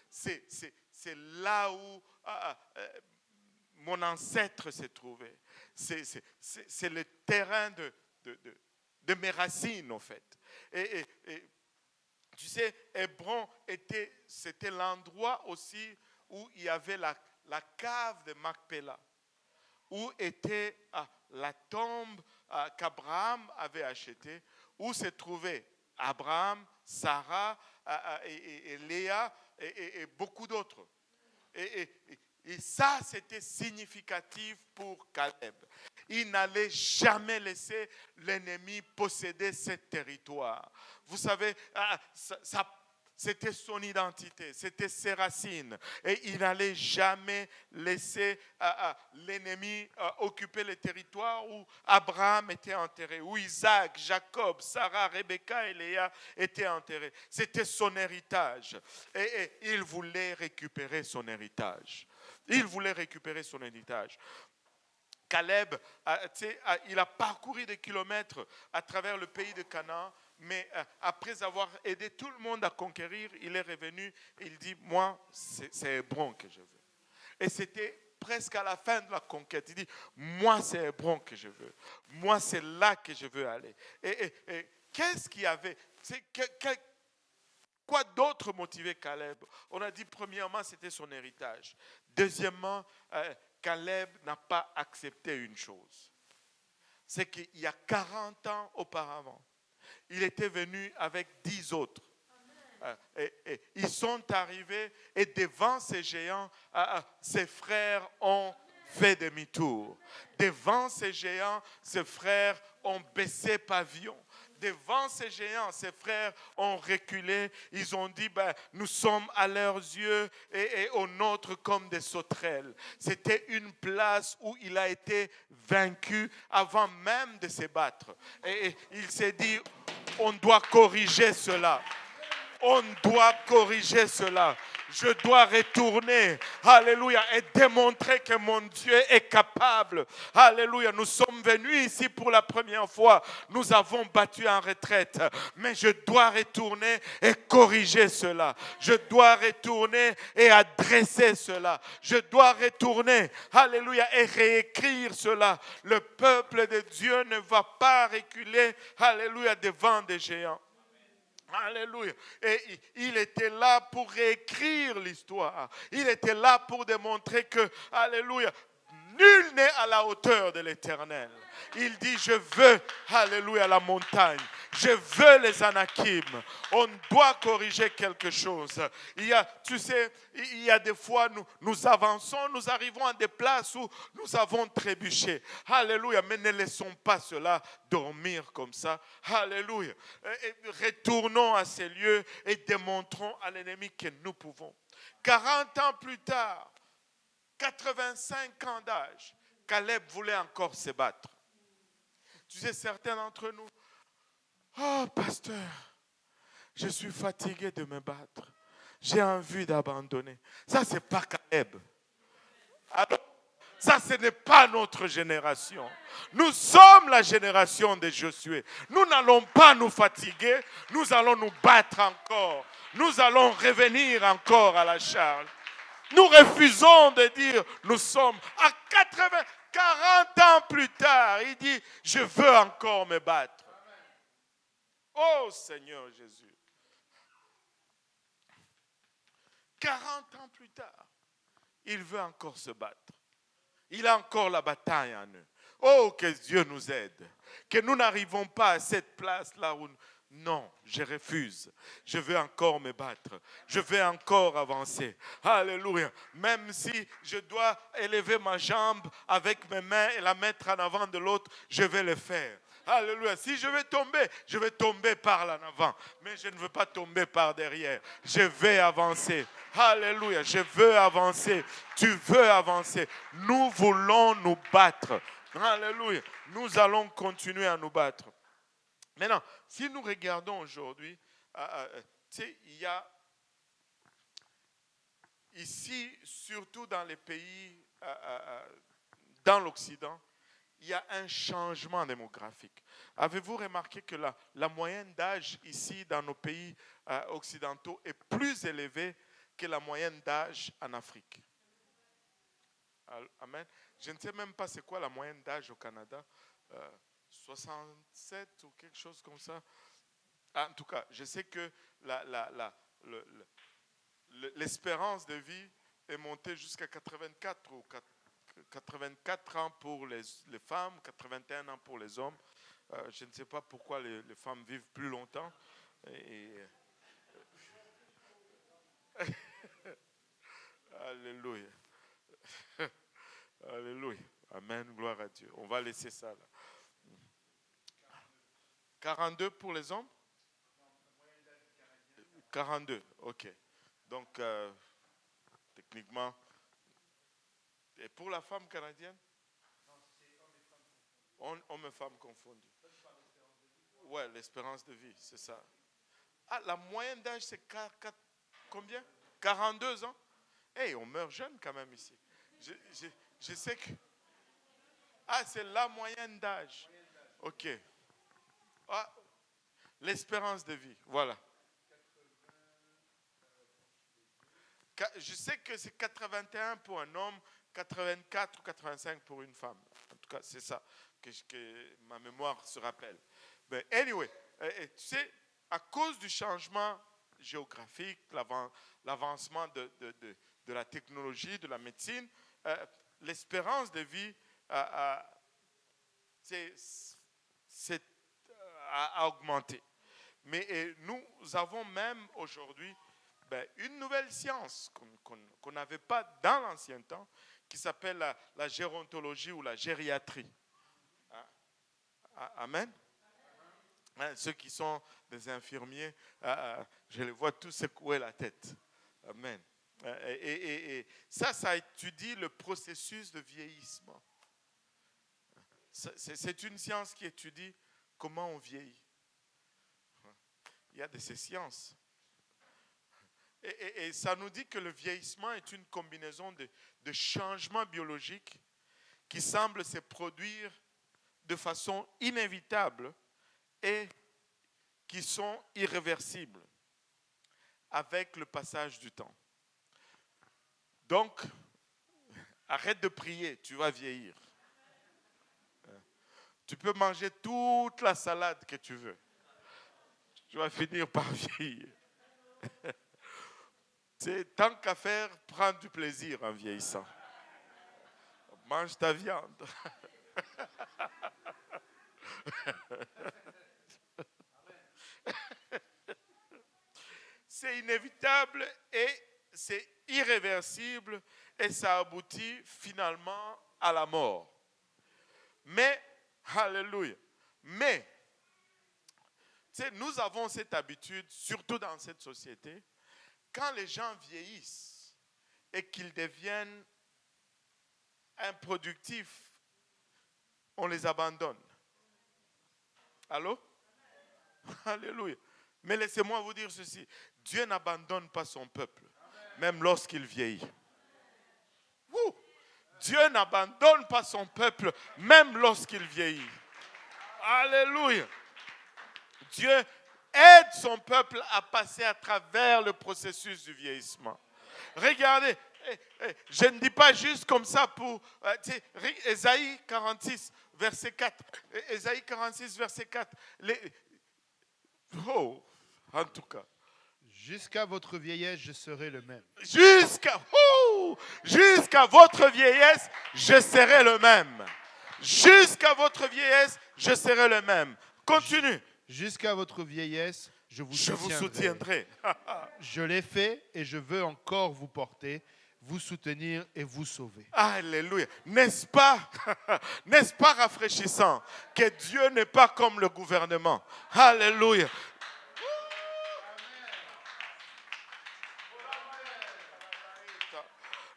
C'est là où mon ancêtre s'est trouvé. C'est le terrain de mes racines, en fait. Et tu sais, Hébron c'était l'endroit aussi où il y avait la cave de Macpéla, où était la tombe qu'Abraham avait achetée, où se trouvaient Abraham, Sarah et Léa et beaucoup d'autres. Et ça, c'était significatif pour Caleb. Il n'allait jamais laisser l'ennemi posséder ce territoire. Vous savez, c'était son identité, c'était ses racines. Et il n'allait jamais laisser l'ennemi occuper le territoire où Abraham était enterré, où Isaac, Jacob, Sarah, Rebecca et Léa étaient enterrés. C'était son héritage. Et il voulait récupérer son héritage. Il voulait récupérer son héritage. Caleb, il a parcouru des kilomètres à travers le pays de Canaan, mais après avoir aidé tout le monde à conquérir, il est revenu et il dit, moi, c'est Hébron que je veux. Et c'était presque à la fin de la conquête. Il dit, moi c'est Hébron que je veux. Moi c'est là que je veux aller. Et qu'est-ce qu'il y avait? Quoi d'autre motivait Caleb? On a dit premièrement, c'était son héritage. Deuxièmement, Caleb n'a pas accepté une chose. C'est qu'il y a 40 ans auparavant, il était venu avec 10 autres. Et ils sont arrivés et devant ces géants, ses frères ont fait demi-tour. Devant ces géants, ses frères ont baissé pavillon. Devant ces géants, ses frères ont reculé. Ils ont dit, nous sommes à leurs yeux et aux nôtres comme des sauterelles. C'était une place où il a été vaincu avant même de se battre. Et il s'est dit, on doit corriger cela. On doit corriger cela. Je dois retourner, alléluia, et démontrer que mon Dieu est capable. Alléluia, nous sommes venus ici pour la première fois. Nous avons battu en retraite. Mais je dois retourner et corriger cela. Je dois retourner et adresser cela. Je dois retourner, alléluia, et réécrire cela. Le peuple de Dieu ne va pas reculer, alléluia, devant des géants. Alléluia. Et il était là pour réécrire l'histoire. Il était là pour démontrer que, alléluia, nul n'est à la hauteur de l'Éternel. Il dit, je veux, alléluia, la montagne. Je veux les Anakim. On doit corriger quelque chose. Il y a des fois, nous avançons, nous arrivons à des places où nous avons trébuché. Alléluia. Mais ne laissons pas cela dormir comme ça. Alléluia. Et retournons à ces lieux et démontrons à l'ennemi que nous pouvons. 40 ans plus tard, 85 ans d'âge, Caleb voulait encore se battre. Tu sais, certains d'entre nous, oh, pasteur, je suis fatigué de me battre. J'ai envie d'abandonner. Ça, ce n'est pas Caleb. Alors, ça, ce n'est pas notre génération. Nous sommes la génération de Josué. Nous n'allons pas nous fatiguer. Nous allons nous battre encore. Nous allons revenir encore à la charge. Nous refusons de dire, nous sommes à 40 ans plus tard. Il dit, je veux encore me battre. Oh Seigneur Jésus. 40 ans plus tard, il veut encore se battre. Il a encore la bataille en eux. Oh, que Dieu nous aide. Que nous n'arrivons pas à cette place-là où... Non, je refuse. Je veux encore me battre. Je veux encore avancer. Alléluia. Même si je dois élever ma jambe avec mes mains et la mettre en avant de l'autre, je vais le faire. Alléluia. Si je vais tomber par l'en avant. Mais je ne veux pas tomber par derrière. Je vais avancer. Alléluia. Je veux avancer. Tu veux avancer. Nous voulons nous battre. Alléluia. Nous allons continuer à nous battre. Maintenant, si nous regardons aujourd'hui, il y a ici, surtout dans les pays, dans l'Occident, il y a un changement démographique. Avez-vous remarqué que la moyenne d'âge ici, dans nos pays occidentaux, est plus élevée que la moyenne d'âge en Afrique? Amen. Je ne sais même pas c'est quoi la moyenne d'âge au Canada. 67 ou quelque chose comme ça. En tout cas, je sais que l'espérance de vie est montée jusqu'à 84 ou 84 ans pour les femmes, 81 ans pour les hommes. Je ne sais pas pourquoi les femmes vivent plus longtemps. Alléluia. Alléluia. Amen. Gloire à Dieu. On va laisser ça là. 42 pour les hommes? 42, ok. Donc, techniquement, et pour la femme canadienne? Hommes et femmes confondus. Ouais, l'espérance de vie, c'est ça. Ah, la moyenne d'âge, c'est combien? 42 ans? Hey, on meurt jeune quand même ici. Je sais que... Ah, c'est la moyenne d'âge. Ok. Ah, l'espérance de vie, voilà. Je sais que c'est 81 pour un homme, 84 ou 85 pour une femme. En tout cas, c'est ça que ma mémoire se rappelle. Mais anyway, tu sais, à cause du changement géographique, l'avancement de la technologie, de la médecine, l'espérance de vie a augmenté. Mais nous avons même aujourd'hui une nouvelle science qu'on n'avait pas dans l'ancien temps, qui s'appelle la gérontologie ou la gériatrie. Amen. Ceux qui sont des infirmiers, je les vois tous secouer la tête. Amen. Et ça étudie le processus de vieillissement. C'est une science qui étudie comment on vieillit. Il y a de ces sciences. Et ça nous dit que le vieillissement est une combinaison de changements biologiques qui semblent se produire de façon inévitable et qui sont irréversibles avec le passage du temps. Donc, arrête de prier, tu vas vieillir. Tu peux manger toute la salade que tu veux. Tu vas finir par vieillir. Tant qu'à faire, prends du plaisir en vieillissant. Mange ta viande. C'est inévitable et c'est irréversible et ça aboutit finalement à la mort. Mais, alléluia, mais, nous avons cette habitude, surtout dans cette société, quand les gens vieillissent et qu'ils deviennent improductifs, on les abandonne. Allô? Alléluia. Mais laissez-moi vous dire ceci. Dieu n'abandonne pas son peuple, même lorsqu'il vieillit. Dieu n'abandonne pas son peuple, même lorsqu'il vieillit. Alléluia. Dieu aide son peuple à passer à travers le processus du vieillissement. Regardez, je ne dis pas juste comme ça pour... Ésaïe 46, verset 4. Ésaïe 46, verset 4. En tout cas. Jusqu'à votre vieillesse, je serai le même. Jusqu'à votre vieillesse, je serai le même. Jusqu'à votre vieillesse, je serai le même. Continue. Jusqu'à votre vieillesse, je vous soutiendrai. Je l'ai fait et je veux encore vous porter, vous soutenir et vous sauver. Alléluia. N'est-ce pas rafraîchissant que Dieu n'est pas comme le gouvernement? Alléluia.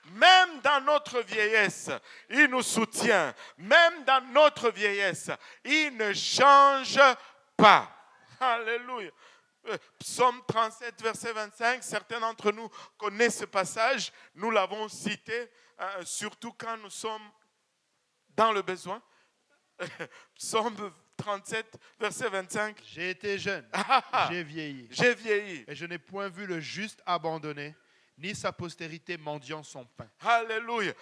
Même dans notre vieillesse, il nous soutient. Même dans notre vieillesse, il ne change pas. Alléluia. Psaume 37, verset 25, certains d'entre nous connaissent ce passage. Nous l'avons cité, surtout quand nous sommes dans le besoin. Psaume 37, verset 25. J'ai été jeune, j'ai vieilli. J'ai vieilli. Et je n'ai point vu le juste abandonné, ni sa postérité mendiant son pain. Alléluia.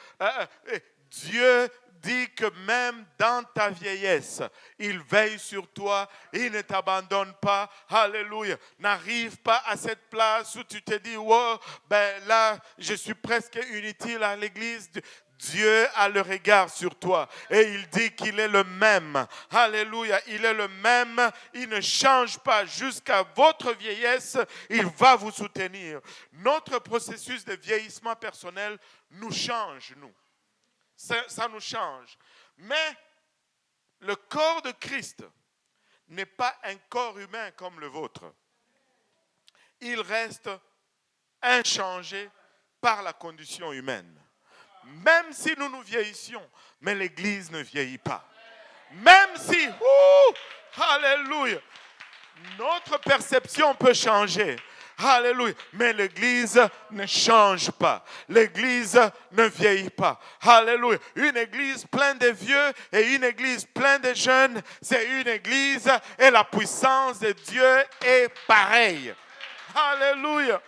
Dieu dit que même dans ta vieillesse, il veille sur toi, il ne t'abandonne pas. Alléluia. N'arrive pas à cette place où tu te dis, wow, là, je suis presque inutile à l'église. Dieu a le regard sur toi et il dit qu'il est le même. Alléluia, il est le même. Il ne change pas jusqu'à votre vieillesse. Il va vous soutenir. Notre processus de vieillissement personnel nous change, nous. Ça nous change. Mais le corps de Christ n'est pas un corps humain comme le vôtre. Il reste inchangé par la condition humaine. Même si nous vieillissions, mais l'Église ne vieillit pas. Même si, alléluia, notre perception peut changer. Alléluia. Mais l'Église ne change pas. L'Église ne vieillit pas. Alléluia. Une Église pleine de vieux et une Église pleine de jeunes, c'est une Église et la puissance de Dieu est pareille. Alléluia.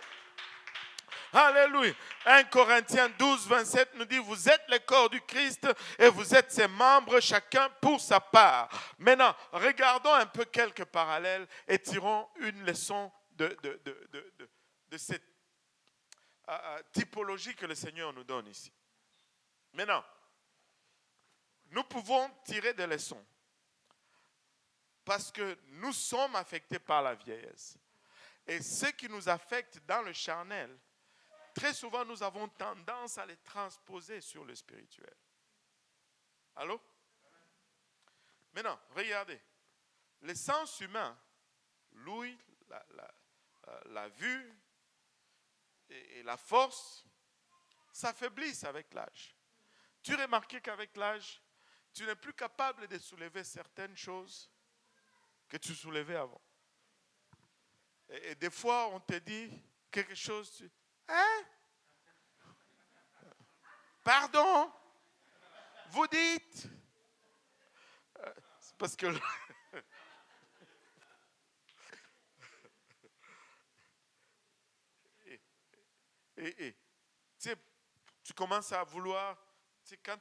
Alléluia. 1 Corinthiens 12, 27 nous dit, vous êtes le corps du Christ et vous êtes ses membres, chacun pour sa part. Maintenant, regardons un peu quelques parallèles et tirons une leçon de cette typologie que le Seigneur nous donne ici. Maintenant, nous pouvons tirer des leçons parce que nous sommes affectés par la vieillesse. Et ce qui nous affecte dans le charnel, très souvent, nous avons tendance à les transposer sur le spirituel. Allô? Maintenant, regardez. Le sens humain, l'ouïe, la vue et la force s'affaiblissent avec l'âge. Tu remarques qu'avec l'âge, tu n'es plus capable de soulever certaines choses que tu soulevais avant. Et des fois, on te dit quelque chose, hein? Pardon? Vous dites? C'est parce que... et tu commences à vouloir, quand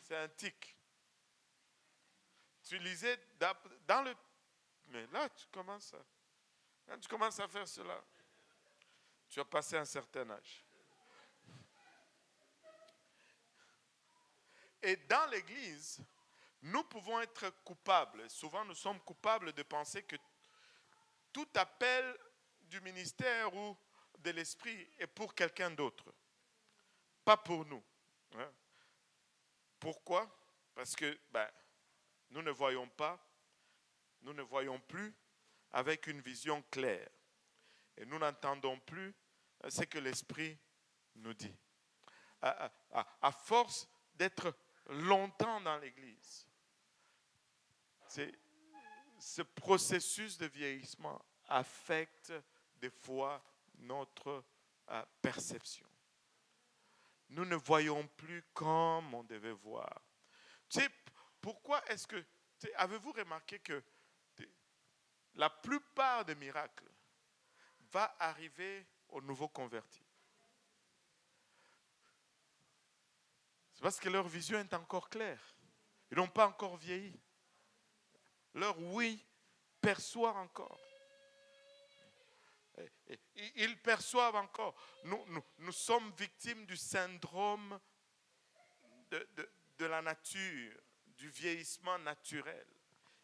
c'est un tic. Tu lisais dans le... Mais là, quand tu commences à faire cela, tu as passé un certain âge. Et dans l'Église, nous pouvons être coupables. Souvent, nous sommes coupables de penser que tout appel du ministère ou de l'esprit est pour quelqu'un d'autre, pas pour nous. Pourquoi? Parce que nous ne voyons pas, nous ne voyons plus avec une vision claire. Et nous n'entendons plus ce que l'Esprit nous dit. À force d'être longtemps dans l'Église, ce processus de vieillissement affecte des fois notre perception. Nous ne voyons plus comme on devait voir. Tu sais, pourquoi est-ce que... Avez-vous remarqué que la plupart des miracles vont arriver aux nouveaux convertis? C'est parce que leur vision est encore claire. Ils n'ont pas encore vieilli. Leur oui perçoit encore. Ils perçoivent encore. Nous sommes victimes du syndrome de la nature, du vieillissement naturel.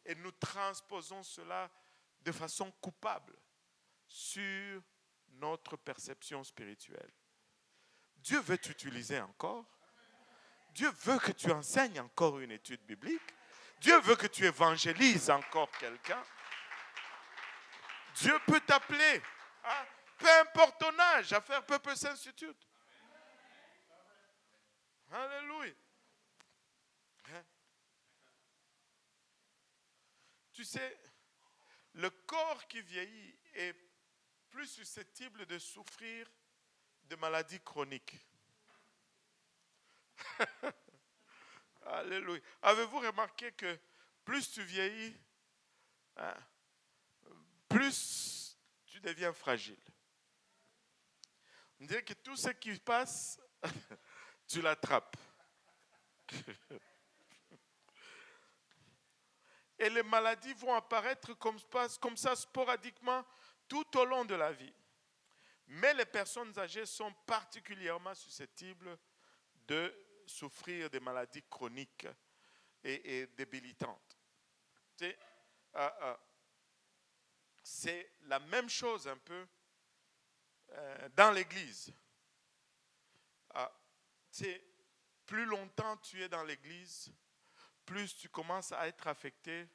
Et nous transposons cela de façon coupable sur notre perception spirituelle. Dieu veut t'utiliser encore. Dieu veut que tu enseignes encore une étude biblique. Dieu veut que tu évangélises encore quelqu'un. Dieu peut t'appeler, peu importe ton âge, à faire Purpose Institute. Alléluia. Tu sais, le corps qui vieillit est plus susceptible de souffrir de maladies chroniques. Alléluia. Avez-vous remarqué que plus tu vieillis, plus tu deviens fragile? On dirait que tout ce qui passe, tu l'attrapes. Et les maladies vont apparaître comme ça sporadiquement tout au long de la vie. Mais les personnes âgées sont particulièrement susceptibles de souffrir des maladies chroniques et débilitantes. C'est la même chose un peu dans l'Église. Plus longtemps tu es dans l'Église, plus tu commences à être affecté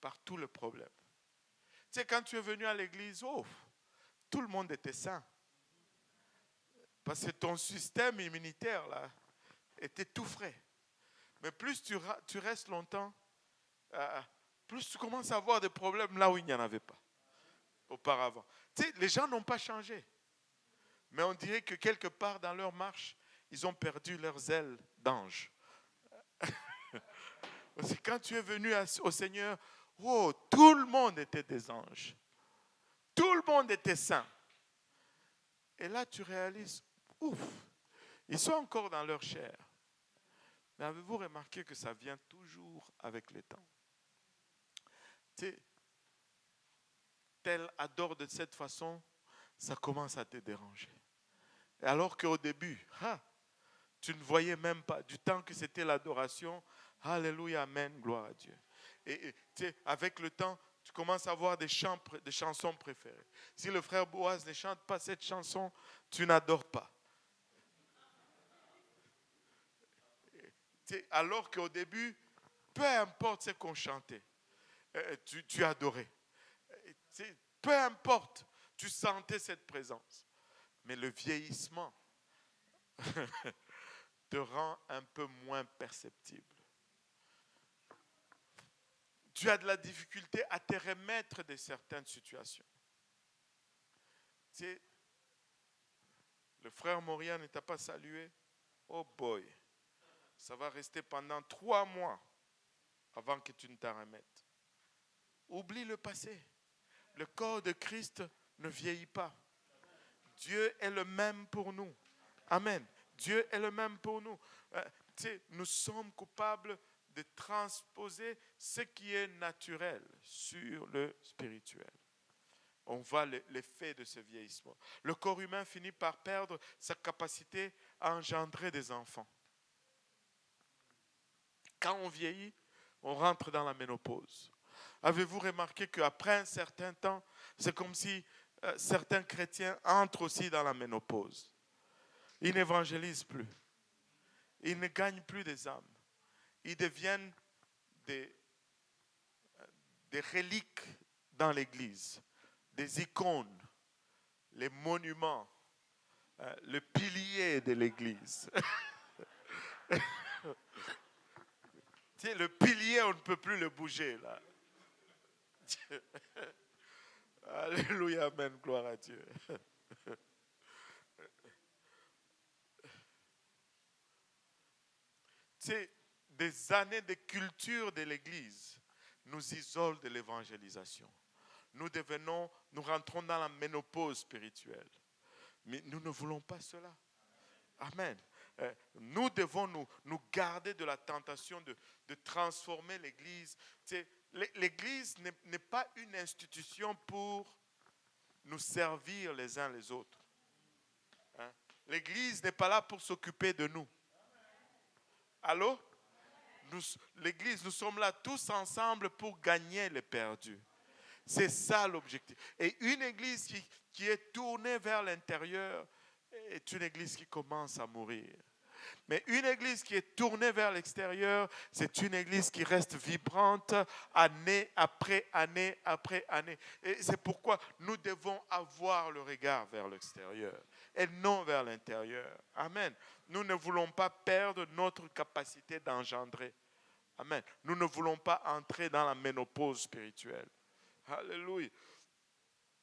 par tout le problème. Tu sais, quand tu es venu à l'église, tout le monde était sain. Parce que ton système immunitaire là, était tout frais. Mais plus tu restes longtemps, plus tu commences à avoir des problèmes là où il n'y en avait pas auparavant. Tu sais, les gens n'ont pas changé. Mais on dirait que quelque part dans leur marche, ils ont perdu leurs ailes d'ange. Parce que quand tu es venu au Seigneur, tout le monde était des anges. Tout le monde était saint. Et là, tu réalises, ouf, ils sont encore dans leur chair. Mais avez-vous remarqué que ça vient toujours avec le temps? Tu sais, tel adore de cette façon, ça commence à te déranger. Et alors qu'au début, tu ne voyais même pas, du temps que c'était l'adoration, alléluia, amen, gloire à Dieu. Et tu sais, avec le temps, tu commences à avoir des chansons préférées. Si le frère Boaz ne chante pas cette chanson, tu n'adores pas. Tu sais, alors qu'au début, peu importe ce qu'on chantait, tu adorais. Tu sais, peu importe, tu sentais cette présence. Mais le vieillissement te rend un peu moins perceptible. Tu as de la difficulté à te remettre de certaines situations. Tu sais, le frère Moria ne t'a pas salué. Oh boy, ça va rester pendant 3 mois avant que tu ne t'en remettes. Oublie le passé. Le corps de Christ ne vieillit pas. Dieu est le même pour nous. Amen. Dieu est le même pour nous. Tu sais, nous sommes coupables de transposer ce qui est naturel sur le spirituel. On voit l'effet de ce vieillissement. Le corps humain finit par perdre sa capacité à engendrer des enfants. Quand on vieillit, on rentre dans la ménopause. Avez-vous remarqué qu'après un certain temps, c'est comme si certains chrétiens entrent aussi dans la ménopause. Ils n'évangélisent plus. Ils ne gagnent plus des âmes. Ils deviennent des reliques dans l'Église, des icônes, les monuments, le pilier de l'Église. Tu sais, le pilier, on ne peut plus le bouger là. Alléluia, amen, gloire à Dieu. Tu sais, des années de culture de l'Église nous isolent de l'évangélisation. Nous rentrons dans la ménopause spirituelle. Mais nous ne voulons pas cela. Amen. Nous devons nous garder de la tentation de transformer l'Église. Tu sais, l'Église n'est pas une institution pour nous servir les uns les autres. Hein? L'Église n'est pas là pour s'occuper de nous. Allô? L'Église, nous sommes là tous ensemble pour gagner les perdus. C'est ça l'objectif. Et une Église qui est tournée vers l'intérieur est une Église qui commence à mourir. Mais une Église qui est tournée vers l'extérieur, c'est une Église qui reste vibrante année après année après année. Et c'est pourquoi nous devons avoir le regard vers l'extérieur et non vers l'intérieur. Amen. Nous ne voulons pas perdre notre capacité d'engendrer. Amen. Nous ne voulons pas entrer dans la ménopause spirituelle. Alléluia.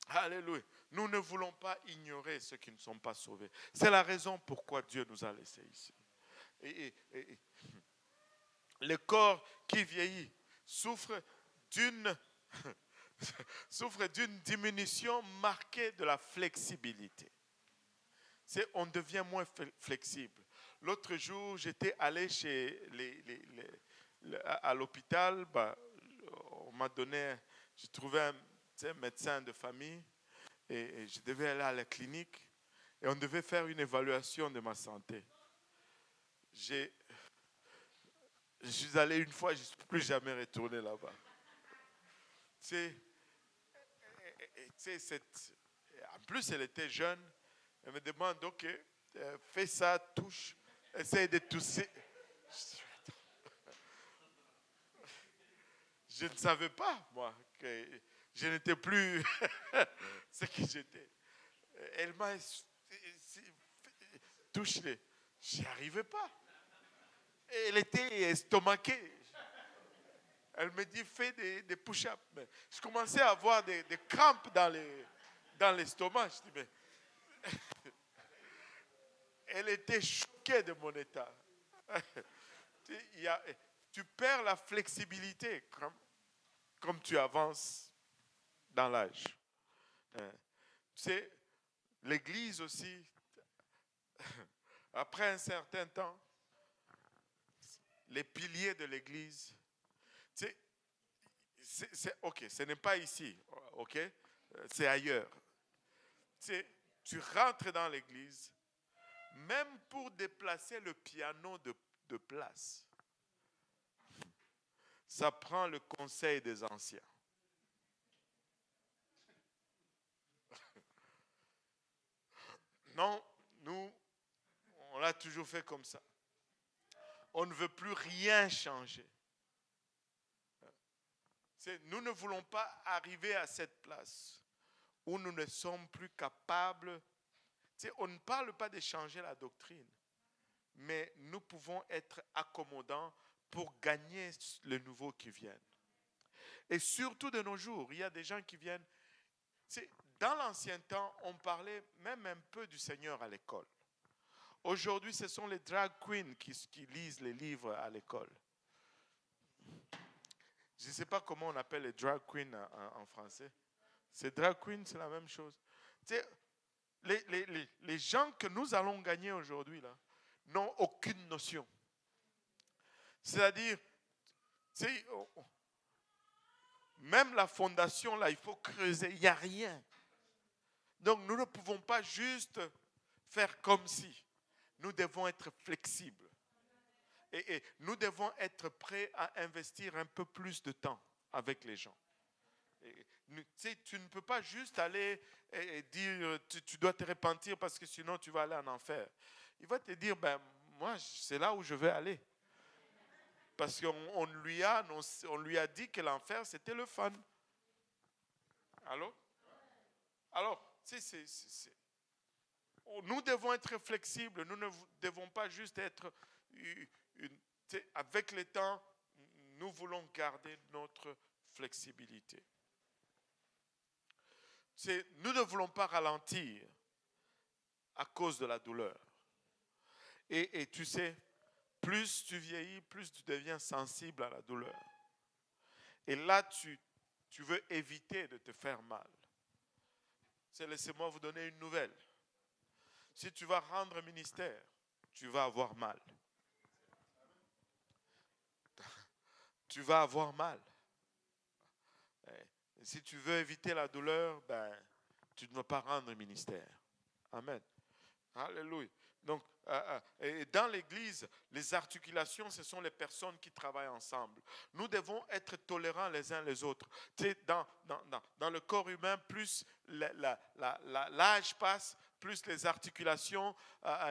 Alléluia. Nous ne voulons pas ignorer ceux qui ne sont pas sauvés. C'est la raison pourquoi Dieu nous a laissés ici. Le corps qui vieillit souffre d'une diminution marquée de la flexibilité. On devient moins flexible. L'autre jour, j'étais allé à l'hôpital. On m'a donné, j'ai trouvé un médecin de famille et je devais aller à la clinique et on devait faire une évaluation de ma santé. Je suis allé une fois, je ne suis plus jamais retourné là-bas. En plus, elle était jeune. Elle me demande, ok, fais ça, touche, essaye de tousser. Je ne savais pas, moi, que je n'étais plus ce que j'étais. Elle m'a touché. Je n'y arrivais pas. Elle était estomaquée. Elle me dit, fais des push-ups. Mais je commençais à avoir des crampes dans l'estomac. Je dis, mais elle était choquée de mon état. Tu perds la flexibilité comme tu avances dans l'âge. Tu sais, l'Église aussi, après un certain temps, les piliers de l'Église, tu sais, ok, ce n'est pas ici, ok, c'est ailleurs. Tu rentres dans l'Église, même pour déplacer le piano de place, ça prend le conseil des anciens. Non, nous, on l'a toujours fait comme ça. On ne veut plus rien changer. Nous ne voulons pas arriver à cette place où nous ne sommes plus capables. On ne parle pas de changer la doctrine, mais nous pouvons être accommodants pour gagner le nouveau qui vient. Et surtout de nos jours, il y a des gens qui viennent. Dans l'ancien temps, on parlait même un peu du Seigneur à l'école. Aujourd'hui, ce sont les drag queens qui lisent les livres à l'école. Je ne sais pas comment on appelle les drag queens en français. C'est drag queen, c'est la même chose. Les gens que nous allons gagner aujourd'hui là n'ont aucune notion. C'est-à-dire, même la fondation là, il faut creuser, il n'y a rien. Donc nous ne pouvons pas juste faire comme si. Nous devons être flexibles. Et nous devons être prêts à investir un peu plus de temps avec les gens. Tu ne peux pas juste aller et dire tu dois te repentir parce que sinon tu vas aller en enfer. Il va te dire moi c'est là où je vais aller. Parce qu'on lui a dit que l'enfer c'était le fun. Allô? Alors, nous devons être flexibles. Nous ne devons pas juste être avec le temps, nous voulons garder notre flexibilité. Nous ne voulons pas ralentir à cause de la douleur. Et tu sais, plus tu vieillis, plus tu deviens sensible à la douleur. Et là, tu veux éviter de te faire mal. Laissez-moi vous donner une nouvelle. Si tu vas rendre ministère, tu vas avoir mal. Tu vas avoir mal. Et si tu veux éviter la douleur, tu ne vas pas rendre ministère. Amen. Alléluia. Donc, et dans l'Église, les articulations, ce sont les personnes qui travaillent ensemble. Nous devons être tolérants les uns les autres. Dans le corps humain, plus l'âge passe, plus les articulations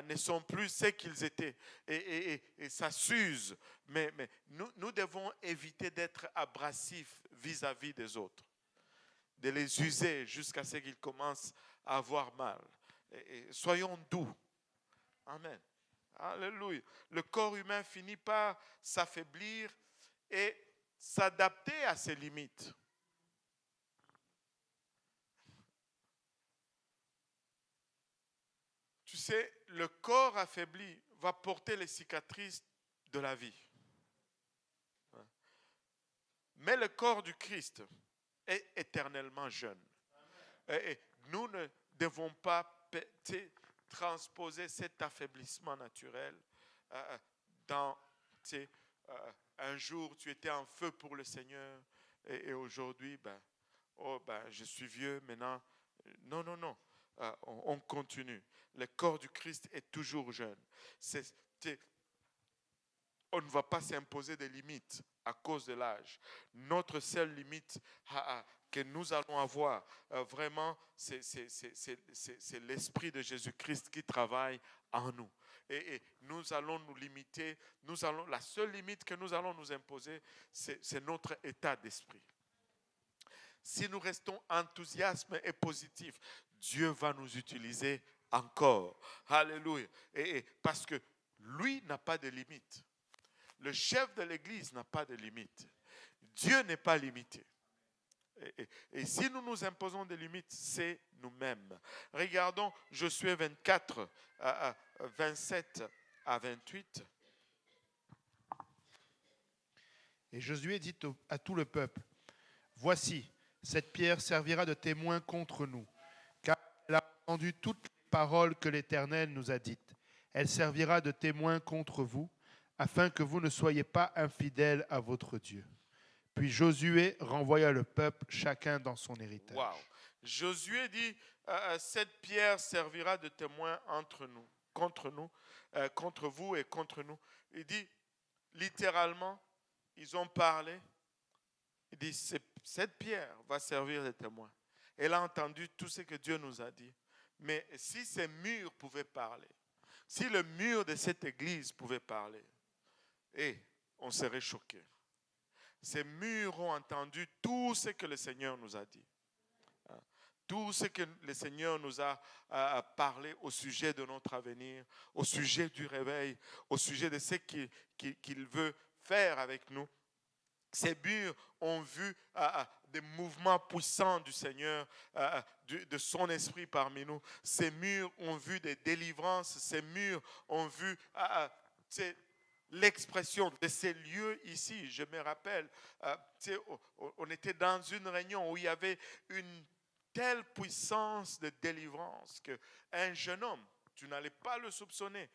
ne sont plus ce qu'ils étaient. Et ça s'use. Mais nous devons éviter d'être abrasifs vis-à-vis des autres. De les user jusqu'à ce qu'ils commencent à avoir mal. Et soyons doux. Amen. Alléluia. Le corps humain finit par s'affaiblir et s'adapter à ses limites. Tu sais, le corps affaibli va porter les cicatrices de la vie. Mais le corps du Christ est éternellement jeune. Et nous ne devons pas transposer cet affaiblissement naturel dans un jour tu étais en feu pour le Seigneur et aujourd'hui je suis vieux maintenant. Non. On continue. Le corps du Christ est toujours jeune. On ne va pas s'imposer des limites à cause de l'âge. Notre seule limite que nous allons avoir, vraiment, c'est l'Esprit de Jésus-Christ qui travaille en nous. Et nous allons nous limiter. La seule limite que nous allons nous imposer, c'est notre état d'esprit. Si nous restons enthousiastes et positifs, Dieu va nous utiliser encore. Alléluia. Et parce que lui n'a pas de limite. Le chef de l'Église n'a pas de limite. Dieu n'est pas limité. Et si nous nous imposons des limites, c'est nous-mêmes. Regardons Josué 24, 27 à 28. Et Josué dit à tout le peuple, « Voici, cette pierre servira de témoin contre nous, car Elle a entendu toutes les paroles que l'Éternel nous a dites. Elle servira de témoin contre vous, afin que vous ne soyez pas infidèles à votre Dieu. Puis Josué renvoya le peuple, chacun dans son héritage. Wow. Josué dit, cette pierre servira de témoin entre nous, contre vous et contre nous. Il dit, littéralement, ils ont parlé. Il dit, cette pierre va servir de témoin. Elle a entendu tout ce que Dieu nous a dit. Mais si ces murs pouvaient parler, si le mur de cette église pouvait parler, on serait choqué. Ces murs ont entendu tout ce que le Seigneur nous a dit. Tout ce que le Seigneur nous a parlé au sujet de notre avenir, au sujet du réveil, au sujet de ce qu'il veut faire avec nous. Ces murs ont vu des mouvements puissants du Seigneur, de son esprit parmi nous. Ces murs ont vu des délivrances. Ces murs ont vu l'expression de ces lieux ici. Je me rappelle, on était dans une réunion où il y avait une telle puissance de délivrance qu'un jeune homme, tu n'allais pas le soupçonner,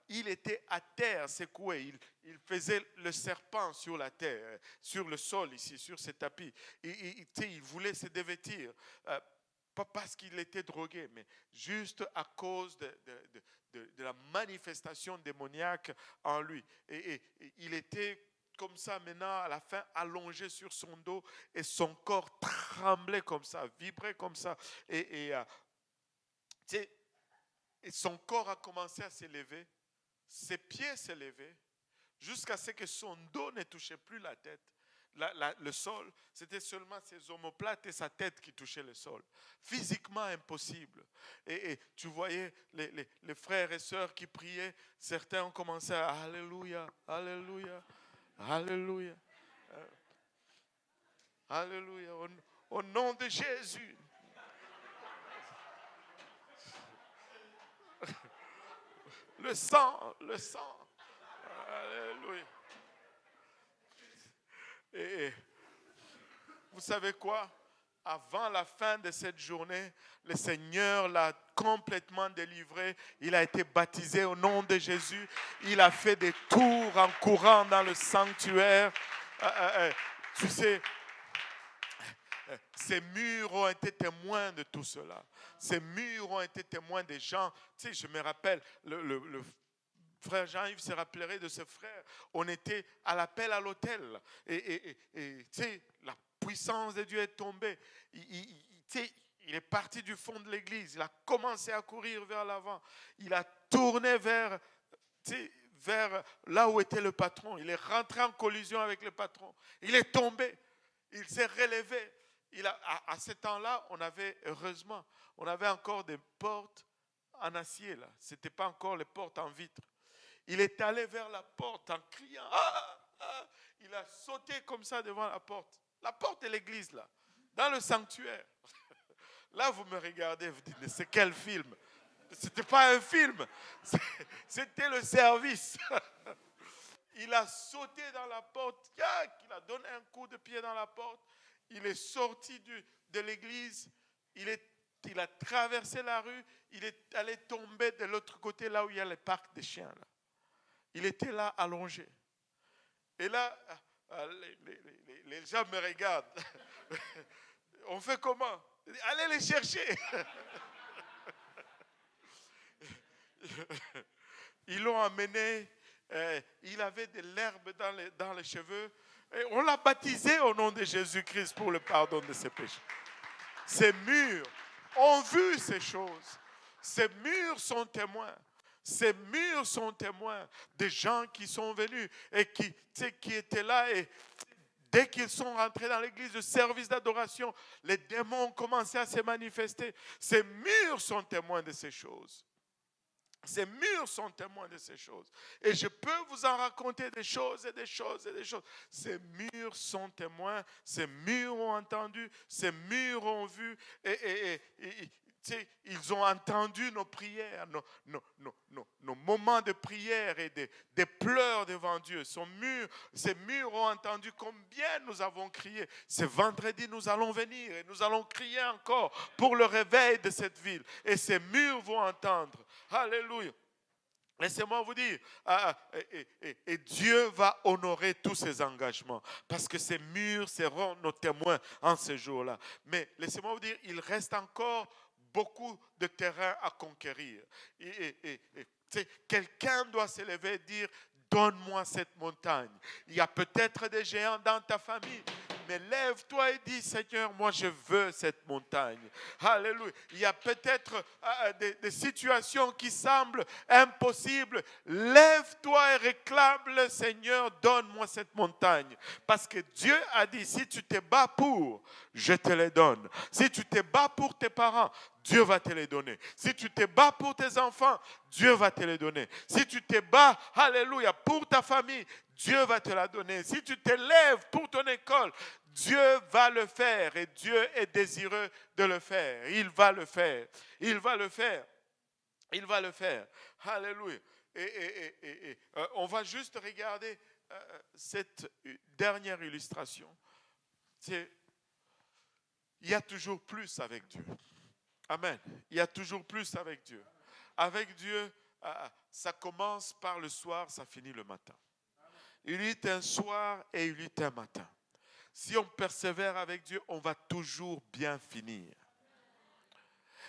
il était à terre secoué, il faisait le serpent sur la terre, sur le sol ici, sur ce tapis. Il voulait se dévêtir, pas parce qu'il était drogué, mais juste à cause de la manifestation démoniaque en lui. Et il était comme ça maintenant, à la fin, allongé sur son dos, et son corps tremblait comme ça, vibrait comme ça. Et son corps a commencé à s'élever, ses pieds s'élevaient, jusqu'à ce que son dos ne touchait plus la tête. Le sol, c'était seulement ses omoplates et sa tête qui touchaient le sol. Physiquement impossible. Et tu voyais les frères et sœurs qui priaient, certains ont commencé à Alléluia, Alléluia, Alléluia, Alléluia, au nom de Jésus. Le sang, Alléluia. Et vous savez quoi? Avant la fin de cette journée, le Seigneur l'a complètement délivré. Il a été baptisé au nom de Jésus. Il a fait des tours en courant dans le sanctuaire. Tu sais, ces murs ont été témoins de tout cela. Ces murs ont été témoins des gens. Tu sais, je me rappelle, le frère Jean-Yves se rappellerait de ce frère. On était à l'appel à l'hôtel. Et tu sais, la puissance de Dieu est tombée. Il est parti du fond de l'église. Il a commencé à courir vers l'avant. Il a tourné vers là où était le patron. Il est rentré en collision avec le patron. Il est tombé. Il s'est relevé. À ce temps-là, heureusement, on avait encore des portes en acier. Ce n'était pas encore les portes en vitre. Il est allé vers la porte en criant. Il a sauté comme ça devant la porte. La porte de l'église, là, dans le sanctuaire. Là, vous me regardez, vous dites, mais c'est quel film? Ce n'était pas un film, c'était le service. Il a sauté dans la porte, il a donné un coup de pied dans la porte. Il est sorti de l'église, il a traversé la rue, il est allé tomber de l'autre côté, là où il y a le parc des chiens. Là. Il était là, allongé. Et là, les gens me regardent. On fait comment? Allez les chercher. Ils l'ont amené. Il avait de l'herbe dans les cheveux. Et on l'a baptisé au nom de Jésus-Christ pour le pardon de ses péchés. Ces murs ont vu ces choses. Ces murs sont témoins. Ces murs sont témoins des gens qui sont venus et qui étaient là. Et dès qu'ils sont rentrés dans l'église de service d'adoration, les démons ont commencé à se manifester. Ces murs sont témoins de ces choses. Ces murs sont témoins de ces choses. Et je peux vous en raconter des choses et des choses et des choses. Ces murs sont témoins. Ces murs ont entendu. Ces murs ont vu. Et ils ont entendu nos prières, nos moments de prière et des pleurs devant Dieu. Ces murs ont entendu combien nous avons crié. Ce vendredi, nous allons venir et nous allons crier encore pour le réveil de cette ville. Et ces murs vont entendre. Alléluia. Laissez-moi vous dire, et Dieu va honorer tous ses engagements parce que ces murs seront nos témoins en ce jour-là. Mais laissez-moi vous dire, il reste encore beaucoup de terrain à conquérir. Quelqu'un doit se lever et dire, donne-moi cette montagne. Il y a peut-être des géants dans ta famille. Mais lève-toi et dis, Seigneur, moi je veux cette montagne. Alléluia. Il y a peut-être des situations qui semblent impossibles. Lève-toi et réclame le Seigneur, donne-moi cette montagne. Parce que Dieu a dit, si tu te bats pour, je te les donne. Si tu te bats pour tes parents, Dieu va te les donner. Si tu te bats pour tes enfants, Dieu va te les donner. Si tu te bats, alléluia, pour ta famille, Dieu va te la donner. Si tu te lèves pour ton école, Dieu va le faire et Dieu est désireux de le faire. Il va le faire. Il va le faire. Il va le faire. Alléluia. On va juste regarder cette dernière illustration. Il y a toujours plus avec Dieu. Amen. Il y a toujours plus avec Dieu. Avec Dieu, ça commence par le soir, ça finit le matin. Il y a un soir et il y a un matin. Si on persévère avec Dieu, on va toujours bien finir.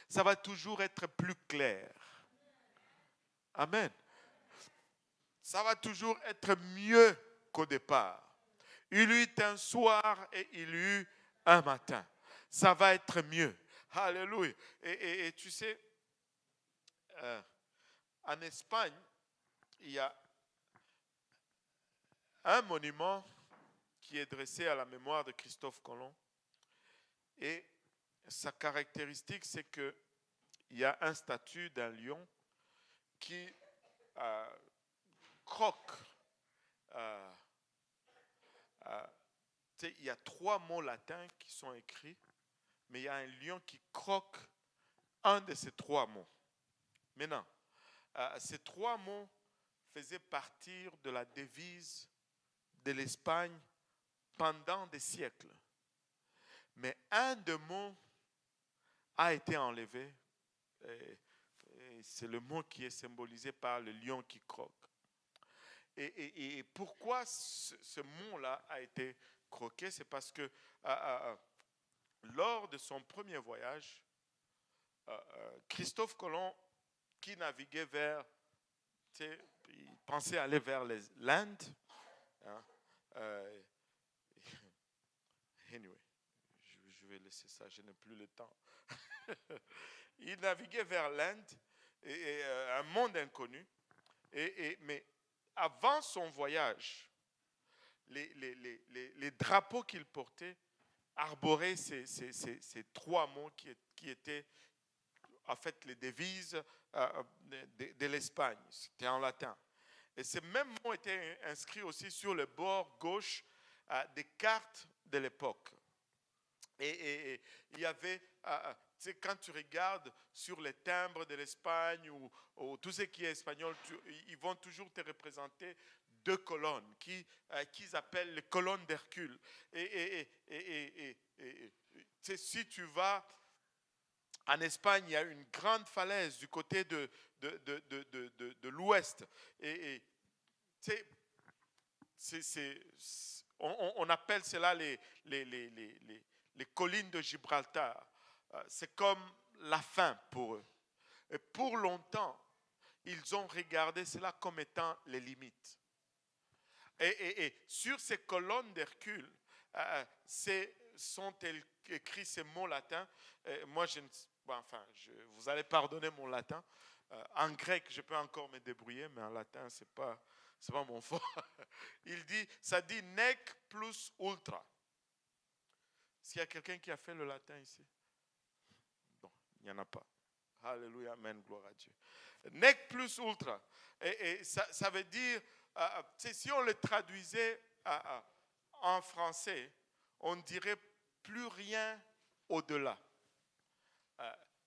Ça va toujours être plus clair. Amen. Ça va toujours être mieux qu'au départ. Il y a un soir et il y a un matin. Ça va être mieux. Alléluia. Et tu sais, en Espagne, il y a un monument qui est dressé à la mémoire de Christophe Colomb. Et sa caractéristique, c'est qu'il y a un statut d'un lion qui croque. Il y a 3 mots latins qui sont écrits, mais il y a un lion qui croque un de ces 3 mots. Maintenant, ces 3 mots faisaient partie de la devise de l'Espagne pendant des siècles. Mais un des mots a été enlevé. Et c'est le mot qui est symbolisé par le lion qui croque. Et pourquoi ce mot-là a été croqué? C'est parce que lors de son premier voyage, Christophe Colomb, qui naviguait vers, il pensait aller vers l'Inde. Anyway, je vais laisser ça, je n'ai plus le temps. Il naviguait vers l'Inde, et un monde inconnu. Mais avant son voyage, les drapeaux qu'il portait arboraient ces 3 mots qui étaient en fait les devises de l'Espagne. C'était en latin. Et ces mêmes mots étaient inscrits aussi sur le bord gauche des cartes de l'époque. Et il y avait, quand tu regardes sur les timbres de l'Espagne ou tout ce qui est espagnol, ils vont toujours te représenter 2 colonnes qu'ils appellent les colonnes d'Hercule. Si tu vas en Espagne, il y a une grande falaise du côté de l'ouest. On appelle cela les collines de Gibraltar. C'est comme la fin pour eux. Et pour longtemps, ils ont regardé cela comme étant les limites. Et sur ces colonnes d'Hercule, sont écrits ces mots latins. Moi, vous allez pardonner mon latin. En grec, je peux encore me débrouiller, mais en latin, c'est pas mon fort. Ça dit nec plus ultra. S'il y a quelqu'un qui a fait le latin ici? Non, il n'y en a pas. Alléluia, amen, gloire à Dieu. Nec plus ultra. Et ça veut dire, si on le traduisait en français, on dirait plus rien au-delà.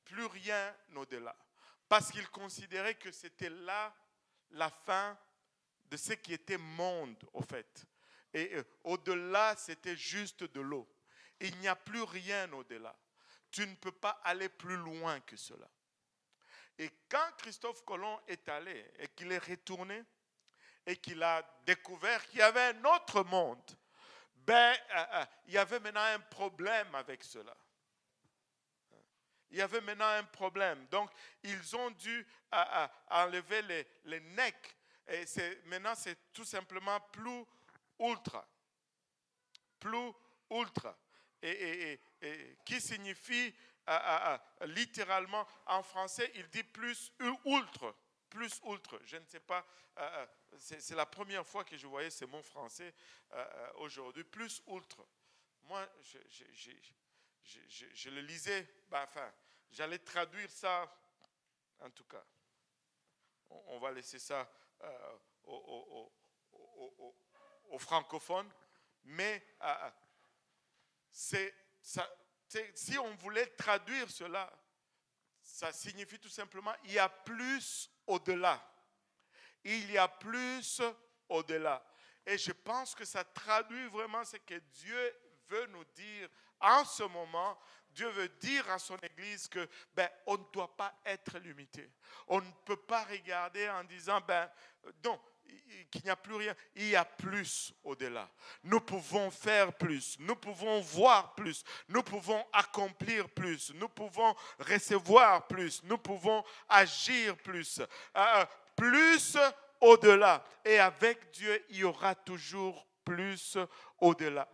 plus rien au-delà. Parce qu'ils considéraient que c'était là la fin de ce qui était monde, au fait. Et au-delà, c'était juste de l'eau. Il n'y a plus rien au-delà. Tu ne peux pas aller plus loin que cela. Et quand Christophe Colomb est allé et qu'il est retourné et qu'il a découvert qu'il y avait un autre monde, il y avait maintenant un problème avec cela. Il y avait maintenant un problème. Donc, ils ont dû enlever les necks. Et maintenant, c'est tout simplement plus ultra. Plus ultra. Et qui signifie littéralement, en français, il dit plus ultra. Plus ultra. Je ne sais pas, c'est la première fois que je voyais ce mot français aujourd'hui. Plus ultra. Moi, je le lisais, j'allais traduire ça, en tout cas. On va laisser ça aux francophones, mais si on voulait traduire cela, ça signifie tout simplement il y a plus au-delà. Il y a plus au-delà. Et je pense que ça traduit vraiment ce que Dieu veut nous dire en ce moment. Dieu veut dire à son Église que on ne doit pas être limité. On ne peut pas regarder en disant non, qu'il n'y a plus rien. Il y a plus au-delà. Nous pouvons faire plus. Nous pouvons voir plus. Nous pouvons accomplir plus. Nous pouvons recevoir plus. Nous pouvons agir plus. Plus au-delà. Et avec Dieu, il y aura toujours plus au-delà.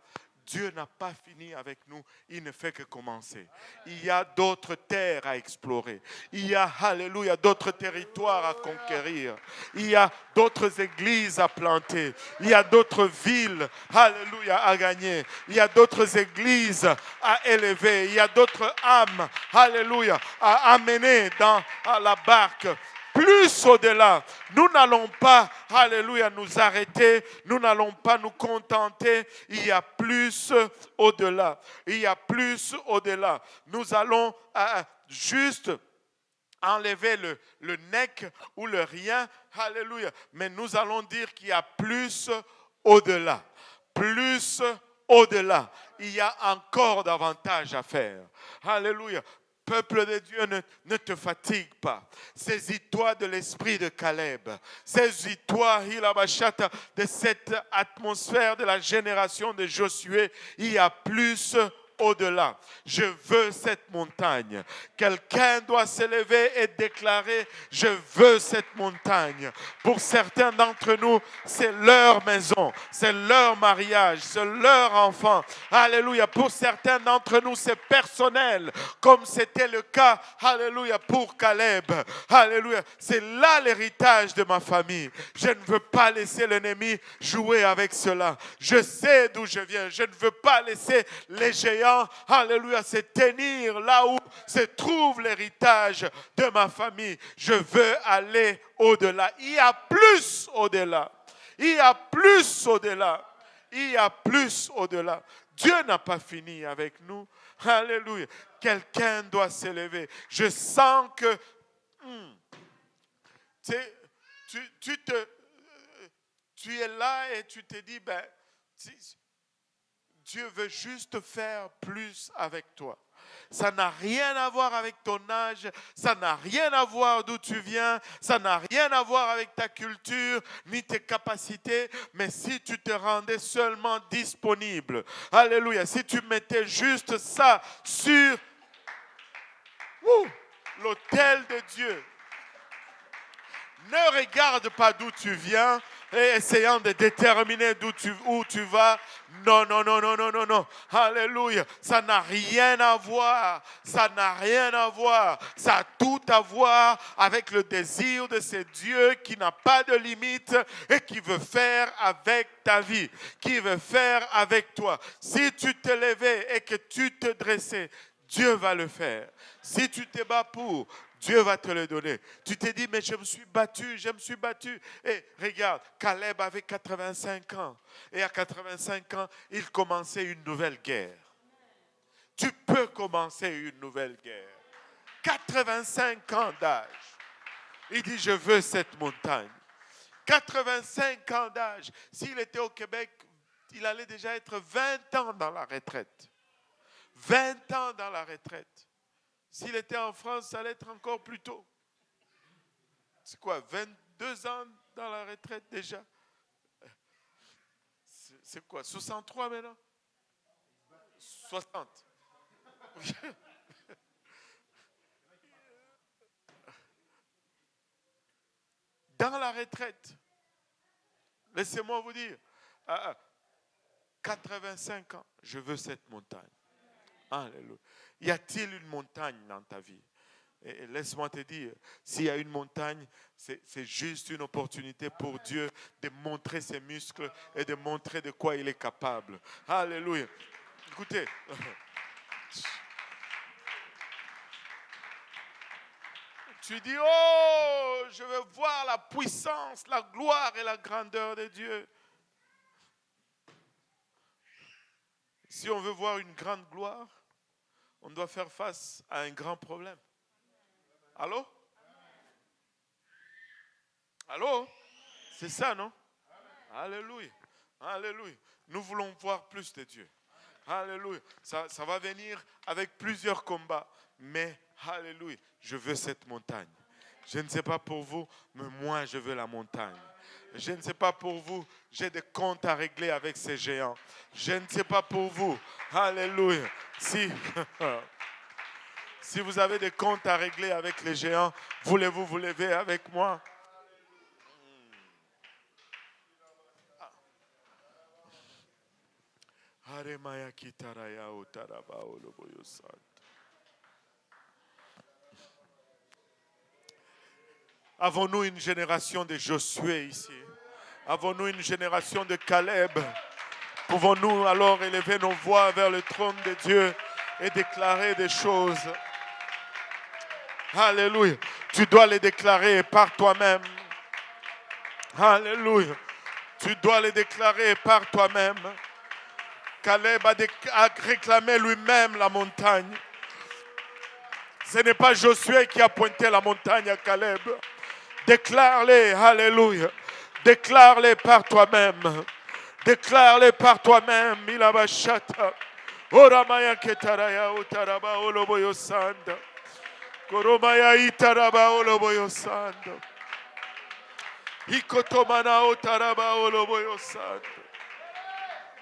Dieu n'a pas fini avec nous, il ne fait que commencer. Il y a d'autres terres à explorer. Il y a, alléluia, d'autres territoires à conquérir. Il y a d'autres églises à planter. Il y a d'autres villes, alléluia, à gagner. Il y a d'autres églises à élever. Il y a d'autres âmes, alléluia, à amener dans la barque. Plus au-delà. Nous n'allons pas, alléluia, nous arrêter. Nous n'allons pas nous contenter. Il y a plus au-delà. Il y a plus au-delà. Nous allons juste enlever le neck ou le rien. Alléluia. Mais nous allons dire qu'il y a plus au-delà. Plus au-delà. Il y a encore davantage à faire. Alléluia. Peuple de Dieu, ne te fatigue pas. Saisis-toi de l'esprit de Caleb. Saisis-toi, de cette atmosphère de la génération de Josué. Il y a plus au-delà. Je veux cette montagne. Quelqu'un doit s'élever et déclarer, je veux cette montagne. Pour certains d'entre nous, c'est leur maison, c'est leur mariage, c'est leur enfant. Alléluia. Pour certains d'entre nous, c'est personnel, comme c'était le cas, alléluia, pour Caleb. Alléluia. C'est là l'héritage de ma famille. Je ne veux pas laisser l'ennemi jouer avec cela. Je sais d'où je viens. Je ne veux pas laisser les géants, alléluia, se tenir là où se trouve l'héritage de ma famille. Je veux aller au-delà. Il y a plus au-delà. Il y a plus au-delà. Il y a plus au-delà. Dieu n'a pas fini avec nous. Alléluia. Quelqu'un doit s'élever. Je sens que tu es là et tu te dis, Dieu veut juste faire plus avec toi. Ça n'a rien à voir avec ton âge, ça n'a rien à voir d'où tu viens, ça n'a rien à voir avec ta culture ni tes capacités, mais si tu te rendais seulement disponible, alléluia, si tu mettais juste ça sur l'autel de Dieu, ne regarde pas d'où tu viens et essayant de déterminer où tu vas. Non, non, non, non, non, non, non. Alléluia. Ça n'a rien à voir. Ça n'a rien à voir. Ça a tout à voir avec le désir de ce Dieu qui n'a pas de limite et qui veut faire avec ta vie, qui veut faire avec toi. Si tu te levais et que tu te dressais, Dieu va le faire. Si tu te bats pour, Dieu va te le donner. Tu te dis, mais je me suis battu. Et regarde, Caleb avait 85 ans. Et à 85 ans, il commençait une nouvelle guerre. Tu peux commencer une nouvelle guerre. 85 ans d'âge. Il dit, je veux cette montagne. 85 ans d'âge. S'il était au Québec, il allait déjà être 20 ans dans la retraite. 20 ans dans la retraite. S'il était en France, ça allait être encore plus tôt. C'est quoi, 22 ans dans la retraite déjà? C'est quoi, 63 maintenant? 60. Dans la retraite, laissez-moi vous dire, à 85 ans, je veux cette montagne. Alléluia. Y a-t-il une montagne dans ta vie? Et laisse-moi te dire, s'il y a une montagne, c'est juste une opportunité pour Dieu de montrer ses muscles et de montrer de quoi il est capable. Alléluia. Écoutez. Tu dis, oh, je veux voir la puissance, la gloire et la grandeur de Dieu. Si on veut voir une grande gloire, on doit faire face à un grand problème. Allô? Allô? C'est ça, non? Alléluia. Alléluia. Nous voulons voir plus de Dieu. Alléluia. Ça va venir avec plusieurs combats. Mais, alléluia, je veux cette montagne. Je ne sais pas pour vous, mais moi, je veux la montagne. Je ne sais pas pour vous, j'ai des comptes à régler avec ces géants. Je ne sais pas pour vous. Alléluia. Si vous avez des comptes à régler avec les géants, voulez-vous vous lever avec moi? Avons-nous une génération de Josué ici? Avons-nous une génération de Caleb? Pouvons-nous alors élever nos voix vers le trône de Dieu et déclarer des choses? Alléluia. Tu dois les déclarer par toi-même. Alléluia. Tu dois les déclarer par toi-même. Caleb a réclamé lui-même la montagne. Ce n'est pas Josué qui a pointé la montagne à Caleb. Déclare-les, alléluia. Déclare-les par toi-même. Déclare-les par toi-même. Milabashata. Oramaya ketaraya utaraba oloboyo sanda. Koromaya itaraba oloboyo sanda. Ikotomana utaraba oloboyo sanda.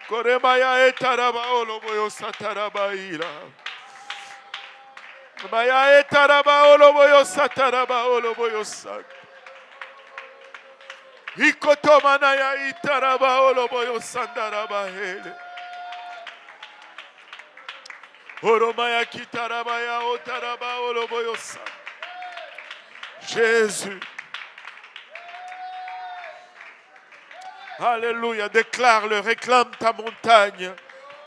Koremaya etaraba oloboyo sataraba ira. Maya etaraba oloboyo sataraba oloboyo sanda. Ikotomana ya itaraba oloboyo sandaraba hele. Oromaya kitaraba ya otaraba oloboyo sanda. Jésus. Alléluia, déclare-le, réclame ta montagne.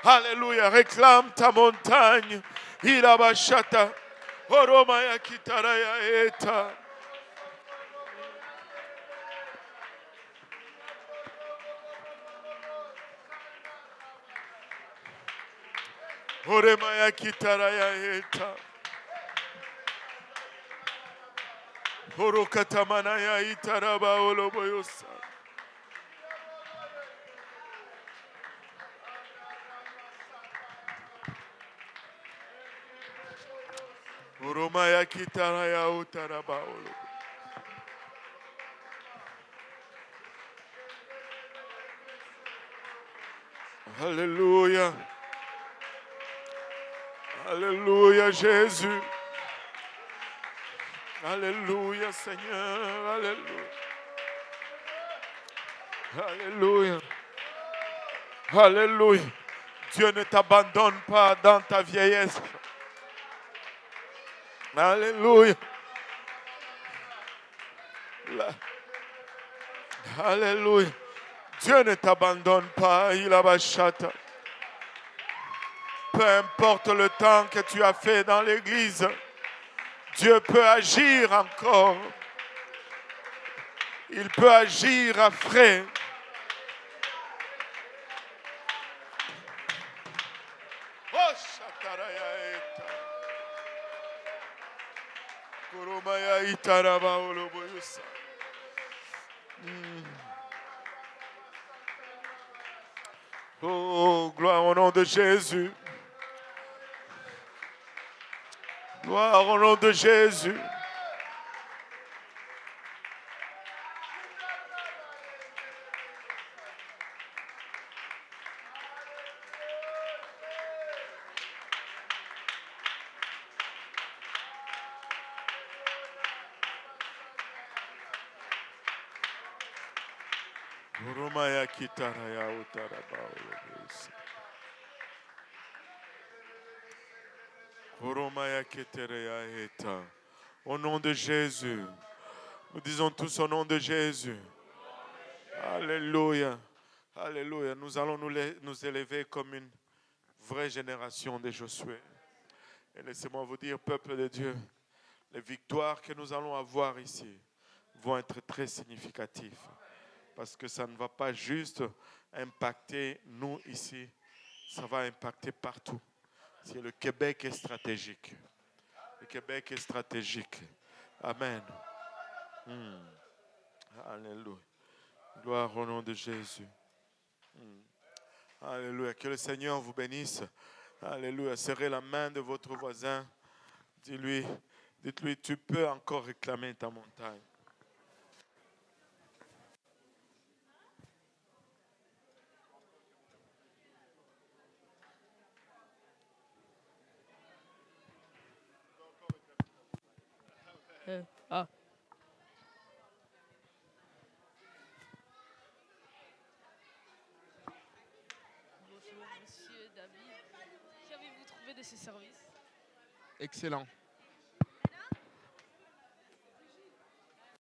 Alléluia, réclame ta montagne. Ilabashata. Oromaya kitaraya eta. Oremaya kitaraya eta. Orokatamana ya itaraba oloboyosa. Oromaya kitaraya utaraba oloboyosa. Alléluia. Alléluia, Jésus. Alléluia, Seigneur. Alléluia. Alléluia. Alléluia. Dieu ne t'abandonne pas dans ta vieillesse. Alléluia. Alléluia. Dieu ne t'abandonne pas. Il a bachata. Peu importe le temps que tu as fait dans l'église, Dieu peut agir encore. Il peut agir à frais. Koromaya itaraba oloboyosa. Oh, gloire au nom de Jésus. Gloire au nom de Jésus. Koromaya kitaraya utaraba oloboyosa. Koromaya ketereya eta. Au nom de Jésus. Nous disons tous au nom de Jésus. Alléluia. Alléluia. Nous allons nous élever comme une vraie génération de Josué. Et laissez-moi vous dire, peuple de Dieu, les victoires que nous allons avoir ici vont être très significatives. Parce que ça ne va pas juste impacter nous ici, ça va impacter partout. Parce que le Québec est stratégique. Le Québec est stratégique. Amen. Alléluia. Gloire au nom de Jésus. Alléluia. Que le Seigneur vous bénisse. Alléluia. Serrez la main de votre voisin. Dites-lui, tu peux encore réclamer ta montagne. Bonjour, monsieur David. Qu'avez-vous trouvé de ce service? Excellent.